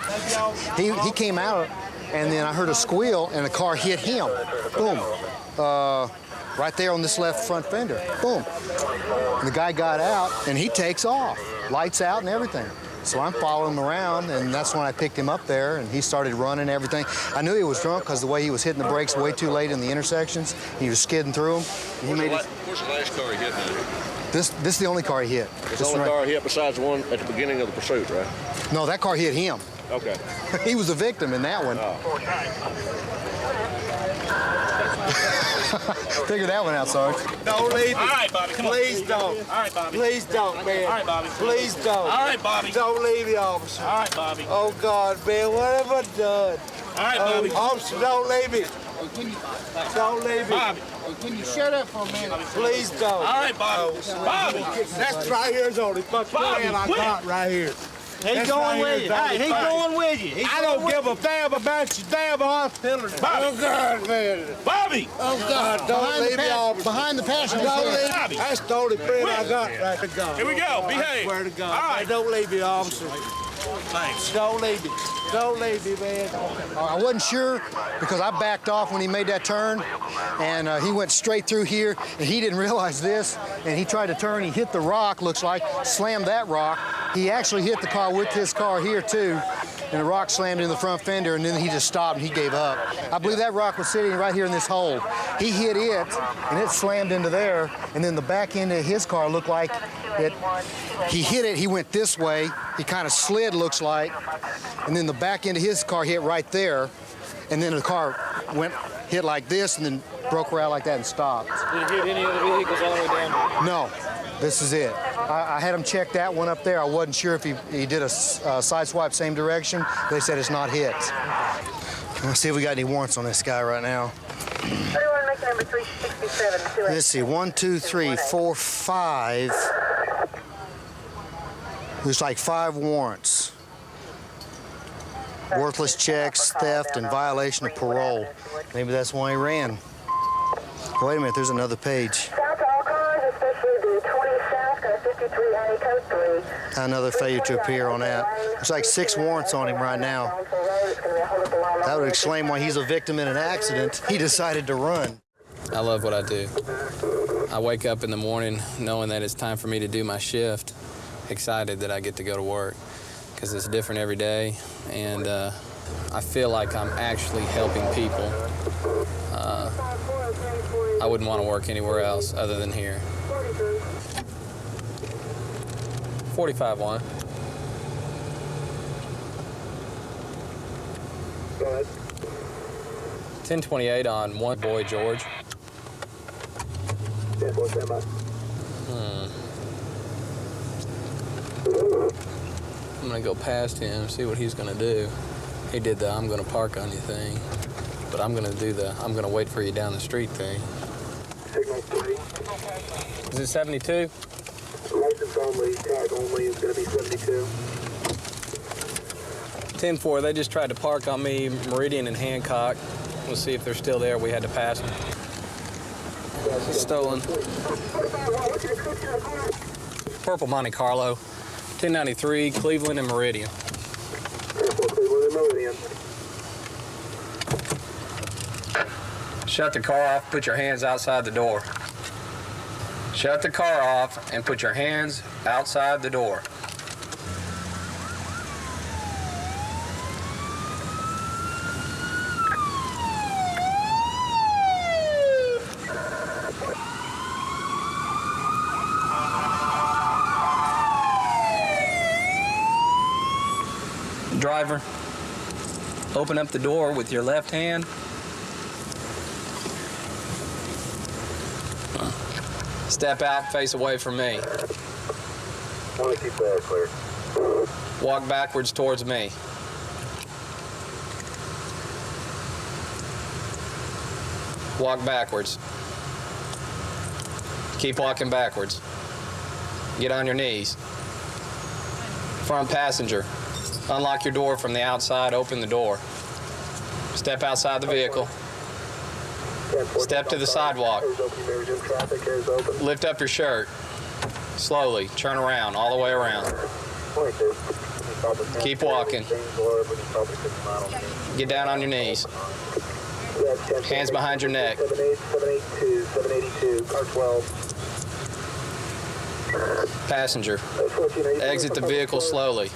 Speaker 1: He came out, and then I heard a squeal, and the car hit him. Boom. Right there on this left front fender. Boom. And the guy got out, and he takes off. Lights out and everything. So I'm following him around, and that's when I picked him up there, and he started running and everything. I knew he was drunk because the way he was hitting the brakes way too late in the intersections. He was skidding through them.
Speaker 10: Where's the last car he hit now?
Speaker 1: This is the only car he hit.
Speaker 10: It's the only car he hit besides the one at the beginning of the pursuit, right?
Speaker 1: No, that car hit him.
Speaker 10: Okay.
Speaker 1: He was a victim in that one. Figure that one out, Sarge.
Speaker 2: Don't leave me. All right, Bobby, come on. Please don't. All right, Bobby. Please don't, man. All right, Bobby. Please don't. All right, Bobby. Don't leave me, officer. All right, Bobby. Oh, God, man, what have I done? All right, Bobby. Officer, don't leave me. Don't leave me. Bobby.
Speaker 1: Can you shut up for a minute?
Speaker 2: Please don't. All right, Bobby. Bobby. That's right here is only fucking man I got right here.
Speaker 12: He's going with you. Hey, he's going with you.
Speaker 2: I don't give a damn about your damn hospital. Bobby. Oh, God, man. Bobby.
Speaker 12: Oh, God, don't leave me off.
Speaker 1: Behind the passenger
Speaker 2: Don't
Speaker 1: seat.
Speaker 2: leave me. That's the only friend I got right to God. Here we go. Behave. I swear to God. All right. Don't leave me, officer. Thanks. Don't leave me. Don't leave me, man.
Speaker 1: I wasn't sure because I backed off when he made that turn, and he went straight through here, and he didn't realize this, and he tried to turn. He hit the rock, looks like, slammed that rock. He actually hit the car with his car here, too, and the rock slammed in the front fender, and then he just stopped, and he gave up. I believe that rock was sitting right here in this hole. He hit it, and it slammed into there, and then the back end of his car looked like it. He hit it, he went this way, he kind of slid, looks like, and then the back end of his car hit right there, and then the car hit like this, and then broke around like that and stopped.
Speaker 2: Did he hit any other vehicles all the way down?
Speaker 1: No, this is it. I had him check that one up there. I wasn't sure if he did a side swipe same direction. They said it's not hit. Let's see if we got any warrants on this guy right now. Let's see, 1, 2, 3, 4, 5. There's like 5 warrants. Worthless checks, theft, and violation of parole. Maybe that's why he ran. Wait a minute, there's another page. Another failure to appear on that. There's like 6 warrants on him right now. That would explain why he's a victim in an accident. He decided to run.
Speaker 24: I love what I do. I wake up in the morning knowing that it's time for me to do my shift, excited that I get to go to work because it's different every day, and I feel like I'm actually helping people. I wouldn't want to work anywhere else other than here. 45-1.
Speaker 23: Go ahead.
Speaker 24: 1028 on one boy George. I'm gonna go past him, see what he's gonna do. He did the I'm gonna park on you thing, but I'm gonna do the I'm gonna wait for you down the street thing.
Speaker 23: Signal 3.
Speaker 24: Is it 72?
Speaker 23: License only, tag only is going to be 72.
Speaker 24: 10-4, they just tried to park on me, Meridian and Hancock. We'll see if they're still there. We had to pass them. Stolen. Purple Monte Carlo. 1093, Cleveland and Meridian.
Speaker 23: Cleveland and Meridian.
Speaker 24: Shut the car off, put your hands outside the door. Shut the car off and put your hands outside the door. Driver, open up the door with your left hand. Step out, face away from me.
Speaker 23: I want to keep that clear.
Speaker 24: Walk backwards towards me. Walk backwards. Keep walking backwards. Get on your knees. Front passenger.
Speaker 5: Unlock your door from the outside, open the door. Step outside the vehicle. Step to the sidewalk. Lift up your shirt. Slowly, turn around, all the way around. Keep walking. Get down on your knees. Hands behind your neck. Passenger, exit the vehicle slowly.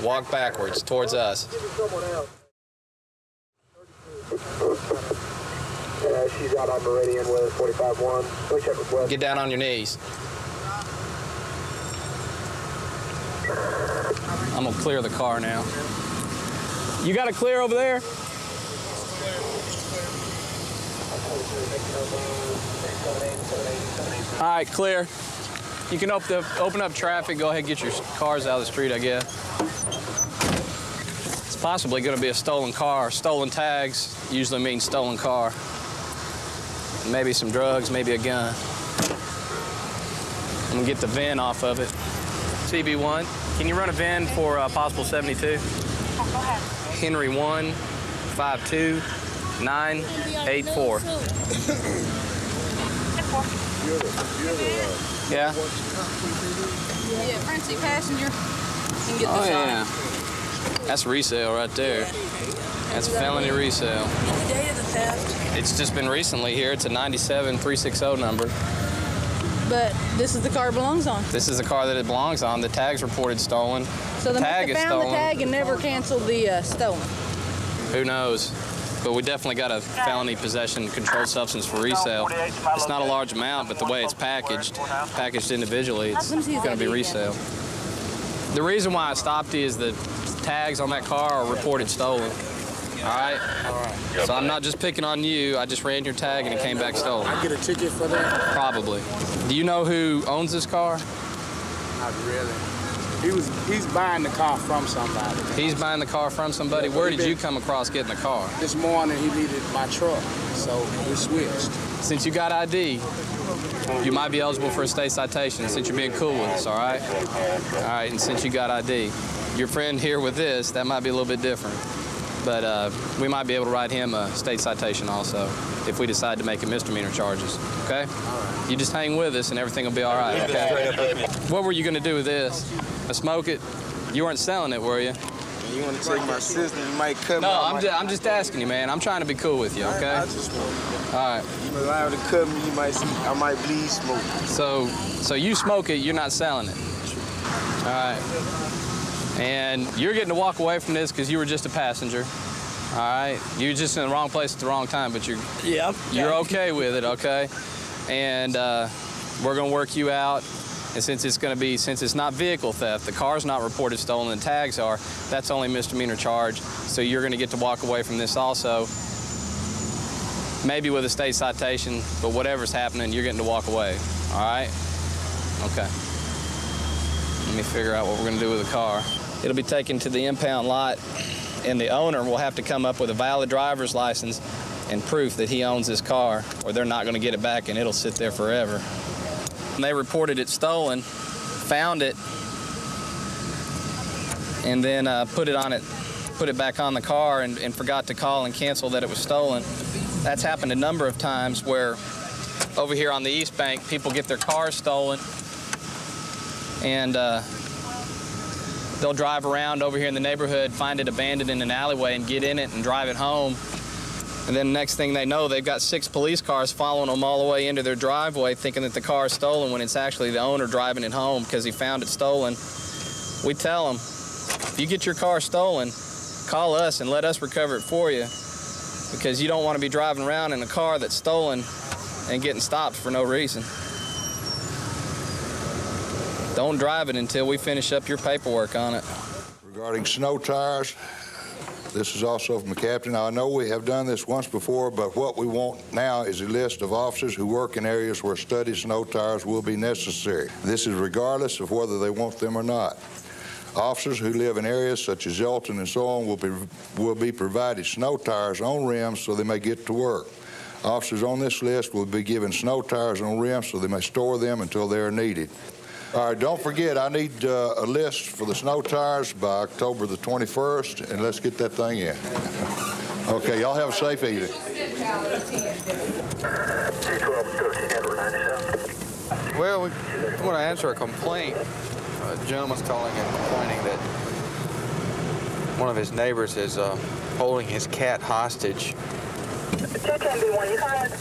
Speaker 5: Walk backwards towards us.
Speaker 23: She's out on Meridian with 45-1.
Speaker 5: Get down on your knees. I'm gonna clear the car now. You got it clear over there? All right, clear. You can open up traffic. Go ahead and get your cars out of the street, I guess. It's possibly going to be a stolen car. Stolen tags usually means stolen car. Maybe some drugs, maybe a gun. I'm going to get the VIN off of it. CB1, can you run a VIN for possible 72?
Speaker 23: Go ahead.
Speaker 5: Henry 1, 52, 984. Yeah?
Speaker 11: Yeah, Frenzy passenger. You can get
Speaker 5: Oh,
Speaker 11: this
Speaker 5: yeah. That's resale right there. That's felony resale.
Speaker 11: The date of the theft.
Speaker 5: It's just been recently here. It's a 97360 number.
Speaker 11: But this is the car it belongs on.
Speaker 5: This is the car that it belongs on. The tag's reported stolen.
Speaker 11: So they must
Speaker 5: Tag
Speaker 11: have
Speaker 5: is
Speaker 11: found
Speaker 5: stolen.
Speaker 11: the tag and never canceled the stolen.
Speaker 5: Who knows? But we definitely got a felony possession controlled substance for resale. It's not a large amount, but the way it's packaged individually, it's going to be resale. The reason why I stopped you is the tags on that car are reported stolen. All right? So I'm not just picking on you. I just ran your tag and it came back stolen.
Speaker 13: I get a ticket for that?
Speaker 5: Probably. Do you know who owns this car?
Speaker 13: Not really. He's buying the car from somebody.
Speaker 5: He's buying the car from somebody? Where did you come across getting the car?
Speaker 13: This morning he needed my truck, so we switched.
Speaker 5: Since you got ID, you might be eligible for a state citation since you're being cool with us, all right? All right, and since you got ID. Your friend here with this, that might be a little bit different. But we might be able to write him a state citation also if we decide to make it misdemeanor charges, okay? All right. You just hang with us and everything will be all right, okay? What were you going to do with this? Smoke it? You weren't selling it, were you?
Speaker 13: You want to take my sister, you might cut me.
Speaker 5: No, I'm just asking you, man. I'm trying to be cool with you, okay?
Speaker 13: I just want
Speaker 5: all right.
Speaker 13: You allow to cut me, you might see, I might bleed smoke.
Speaker 5: So you smoke it, you're not selling it. All right. And you're getting to walk away from this because you were just a passenger. All right. You're just in the wrong place at the wrong time, but you're okay with it, okay? And we're gonna work you out. And since it's not vehicle theft, the car's not reported stolen, the tags are, that's only misdemeanor charge. So you're gonna get to walk away from this also. Maybe with a state citation, but whatever's happening, you're getting to walk away, all right? Okay. Let me figure out what we're gonna do with the car. It'll be taken to the impound lot, and the owner will have to come up with a valid driver's license and proof that he owns this car, or they're not gonna get it back and it'll sit there forever. And they reported it stolen, found it, and then put it back on the car and forgot to call and cancel that it was stolen. That's happened a number of times where over here on the East Bank, people get their cars stolen and they'll drive around over here in the neighborhood, find it abandoned in an alleyway and get in it and drive it home. And then next thing they know, they've got 6 police cars following them all the way into their driveway thinking that the car is stolen when it's actually the owner driving it home because he found it stolen. We tell them, if you get your car stolen, call us and let us recover it for you because you don't want to be driving around in a car that's stolen and getting stopped for no reason. Don't drive it until we finish up your paperwork on it.
Speaker 14: Regarding snow tires, this is also from the captain. I know we have done this once before, but what we want now is a list of officers who work in areas where studied snow tires will be necessary. This is regardless of whether they want them or not. Officers who live in areas such as Elton and so on will be provided snow tires on rims so they may get to work. Officers on this list will be given snow tires on rims so they may store them until they are needed. All right, don't forget, I need a list for the snow tires by October the 21st, and let's get that thing in. Okay, y'all have a safe evening.
Speaker 19: Well, we want to answer a complaint. A gentleman's calling and complaining that one of his neighbors is holding his cat hostage.
Speaker 23: 210B1, you call it?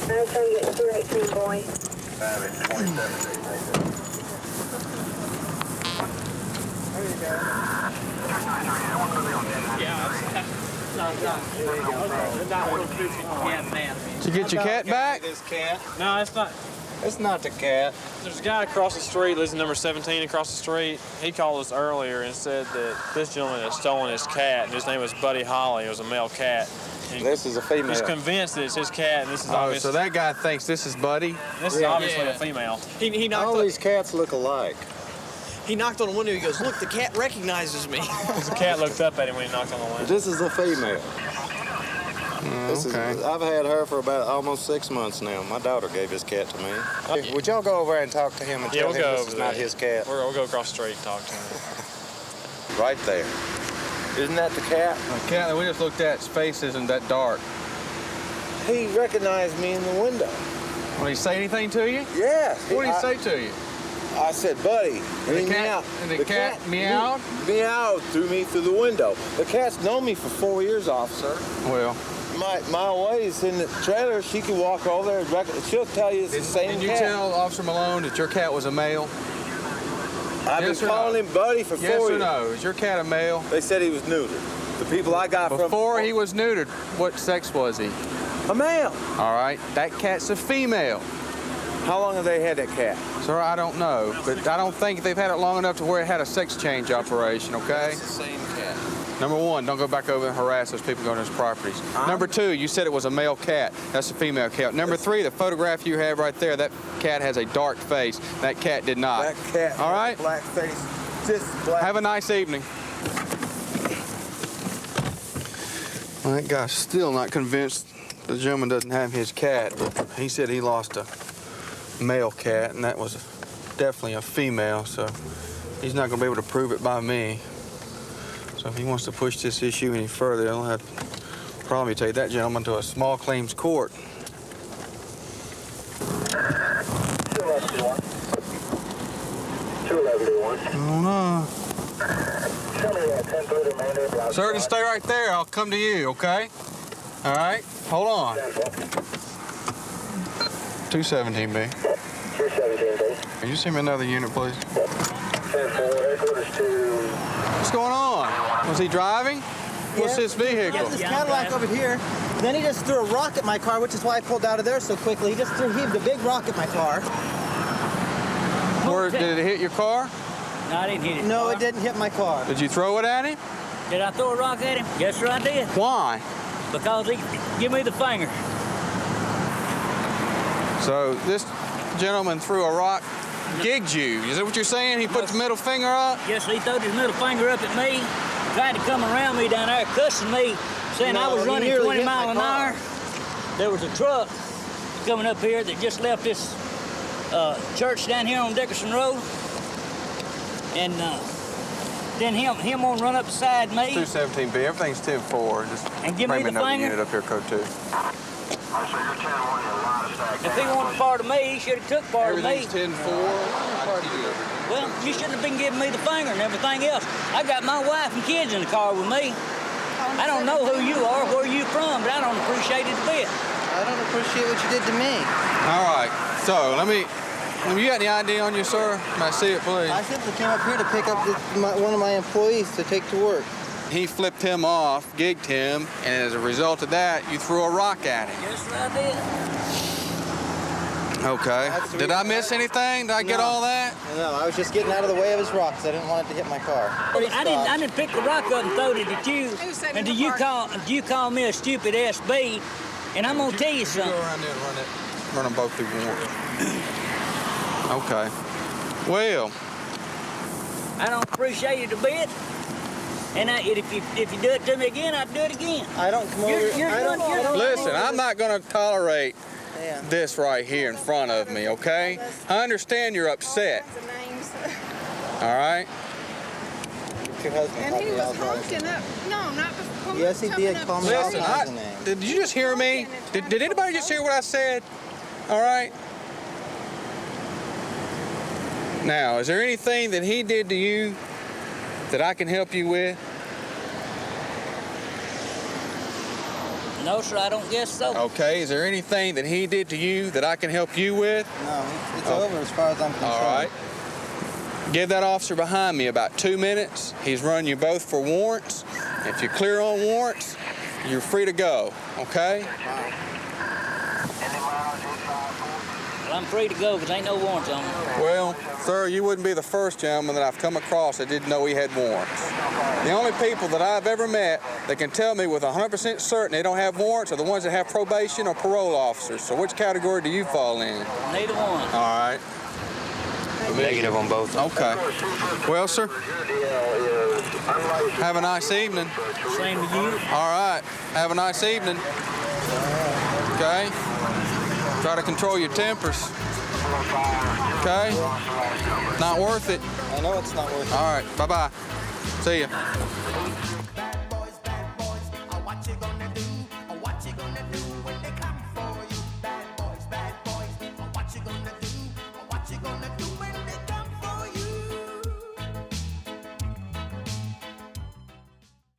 Speaker 23: I'm trying to get 218, boy.
Speaker 19: Did you get your cat back?
Speaker 9: This cat? No, it's not. It's not the cat. There's a guy across the street, lives in number 17 across the street. He called us earlier and said that this gentleman had stolen his cat, and his name was Buddy Holly. It was a male cat.
Speaker 19: This is a female.
Speaker 9: He's convinced that it's his cat, and this is obviously...
Speaker 19: so that guy thinks this is Buddy?
Speaker 9: This is obviously a female.
Speaker 12: He knocked all these cats look alike.
Speaker 18: He knocked on the window. He goes, "Look, the cat recognizes me."
Speaker 9: The cat looked up at him when he knocked on the window.
Speaker 12: This is a female. I've had her for about almost 6 months now. My daughter gave this cat to me. Would y'all go over and talk to him and tell him this is not his cat?
Speaker 9: We'll go across the street and talk to him.
Speaker 12: Right there. Isn't that the cat?
Speaker 19: The cat that we just looked at, his face isn't that dark.
Speaker 12: He recognized me in the window.
Speaker 19: Did he say anything to you?
Speaker 12: Yes.
Speaker 19: What did he say to you?
Speaker 12: I said, "Buddy,"
Speaker 19: And
Speaker 12: he
Speaker 19: the cat,
Speaker 12: meowed.
Speaker 19: and the cat meowed?
Speaker 12: Meowed through me through the window. The cat's known me for 4 years, officer.
Speaker 19: Well,
Speaker 12: my ways in the trailer, she can walk over there and she'll tell you it's the same cat.
Speaker 19: Did you tell Officer Malone that your cat was a male?
Speaker 12: I've been calling him Buddy for 4 years.
Speaker 19: Yes or no? Is your cat a male?
Speaker 12: They said he was neutered. The people I got
Speaker 19: Before he was neutered, what sex was he?
Speaker 12: A male.
Speaker 19: All right, that cat's a female.
Speaker 12: How long have they had that cat?
Speaker 19: Sir, I don't know, but I don't think they've had it long enough to where it had a sex change operation, okay?
Speaker 18: It's the same cat.
Speaker 19: Number one, don't go back over and harass those people going to his properties. Number two, you said it was a male cat. That's a female cat. Number three, the photograph you have right there, that cat has a dark face. That cat did not.
Speaker 12: That cat
Speaker 19: all right?
Speaker 12: Black face. Just black.
Speaker 19: Have a nice evening. Well, that guy's still not convinced the gentleman doesn't have his cat. He said he lost a male cat, and that was definitely a female, so he's not going to be able to prove it by me. So if he wants to push this issue any further, he'll have to probably take that gentleman to a small claims court. Sir, just stay right there. I'll come to you, okay? All right? Hold on. 217B.
Speaker 23: 217B.
Speaker 19: Can you send me another unit, please?
Speaker 23: 10-4, headquarters to...
Speaker 19: What's going on? Was he driving? What's this vehicle?
Speaker 7: Yes, this Cadillac over here. Then he just threw a rock at my car, which is why I pulled out of there so quickly. He just heaved a big rock at my car.
Speaker 19: Where, did it hit your car?
Speaker 7: No, I didn't hit it. No, it didn't hit my car.
Speaker 19: Did you throw it at him?
Speaker 7: Did I throw a rock at him? Yes, sir, I did.
Speaker 19: Why?
Speaker 7: Because he gave me the finger.
Speaker 19: So this gentleman threw a rock, gigged you. Is that what you're saying? He put the middle finger up?
Speaker 7: Yes, he threw his middle finger up at me, tried to come around me down there, cussing me, saying I was running 20 miles an hour. There was a truck coming up here that just left this church down here on Dickerson Road. And then him won't run up beside me.
Speaker 19: 217B, everything's 10-4. Just
Speaker 7: and give
Speaker 19: bring
Speaker 7: me the
Speaker 19: another
Speaker 7: finger.
Speaker 19: unit up here, code 2.
Speaker 7: If he wanted part of me, he should have took part of me.
Speaker 19: Everything's 10-4.
Speaker 7: Well, you shouldn't have been giving me the finger and everything else. I got my wife and kids in the car with me. I don't know who you are, where you from, but I don't appreciate it a bit. I don't appreciate what you did to me.
Speaker 19: All right, so you got any ID on you, sir? May I see it, please?
Speaker 7: I simply came up here to pick up one of my employees to take to work.
Speaker 19: He flipped him off, gigged him, and as a result of that, you threw a rock at him.
Speaker 7: Yes, sir, I did.
Speaker 19: Okay. Did I miss anything? Did I get all that?
Speaker 7: No, I was just getting out of the way of his rocks. I didn't want it to hit my car. I didn't pick the rock up and throw it at you. And do you call me a stupid SB? And I'm gonna tell you something.
Speaker 19: Go around there and run them both through warrant. Okay. Well,
Speaker 7: I don't appreciate it a bit. And if you do it to me again, I'd do it again. I don't come over.
Speaker 19: Listen, I'm not going to tolerate
Speaker 8: this right here in front of me, okay? I understand you're upset. All right?
Speaker 15: And he was honking up. No, not before.
Speaker 12: Yes, he did call me all
Speaker 8: Listen,
Speaker 12: kinds of names.
Speaker 8: did you just hear me? Did anybody just hear what I said? All right? Now, is there anything that he did to you that I can help you with?
Speaker 7: No, sir, I don't guess so.
Speaker 8: Okay, is there anything that he did to you that I can help you with?
Speaker 12: No, it's over as far as I'm concerned.
Speaker 8: All right. Give that officer behind me about 2 minutes. He's running you both for warrants. If you're clear on warrants, you're free to go, okay?
Speaker 7: Well, I'm free to go because ain't no warrants on me.
Speaker 8: Well, sir, you wouldn't be the first gentleman that I've come across that didn't know he had warrants. The only people that I've ever met that can tell me with 100% certain they don't have warrants are the ones that have probation or parole officers. So which category do you fall in?
Speaker 7: Neither one.
Speaker 8: All right.
Speaker 5: Negative on both.
Speaker 8: Okay. Well, sir, have a nice evening.
Speaker 7: Same to you.
Speaker 8: All right. Have a nice evening. Okay. Try to control your tempers. Okay? Not worth it.
Speaker 12: I know it's not worth it.
Speaker 8: All right. Bye-bye. See ya.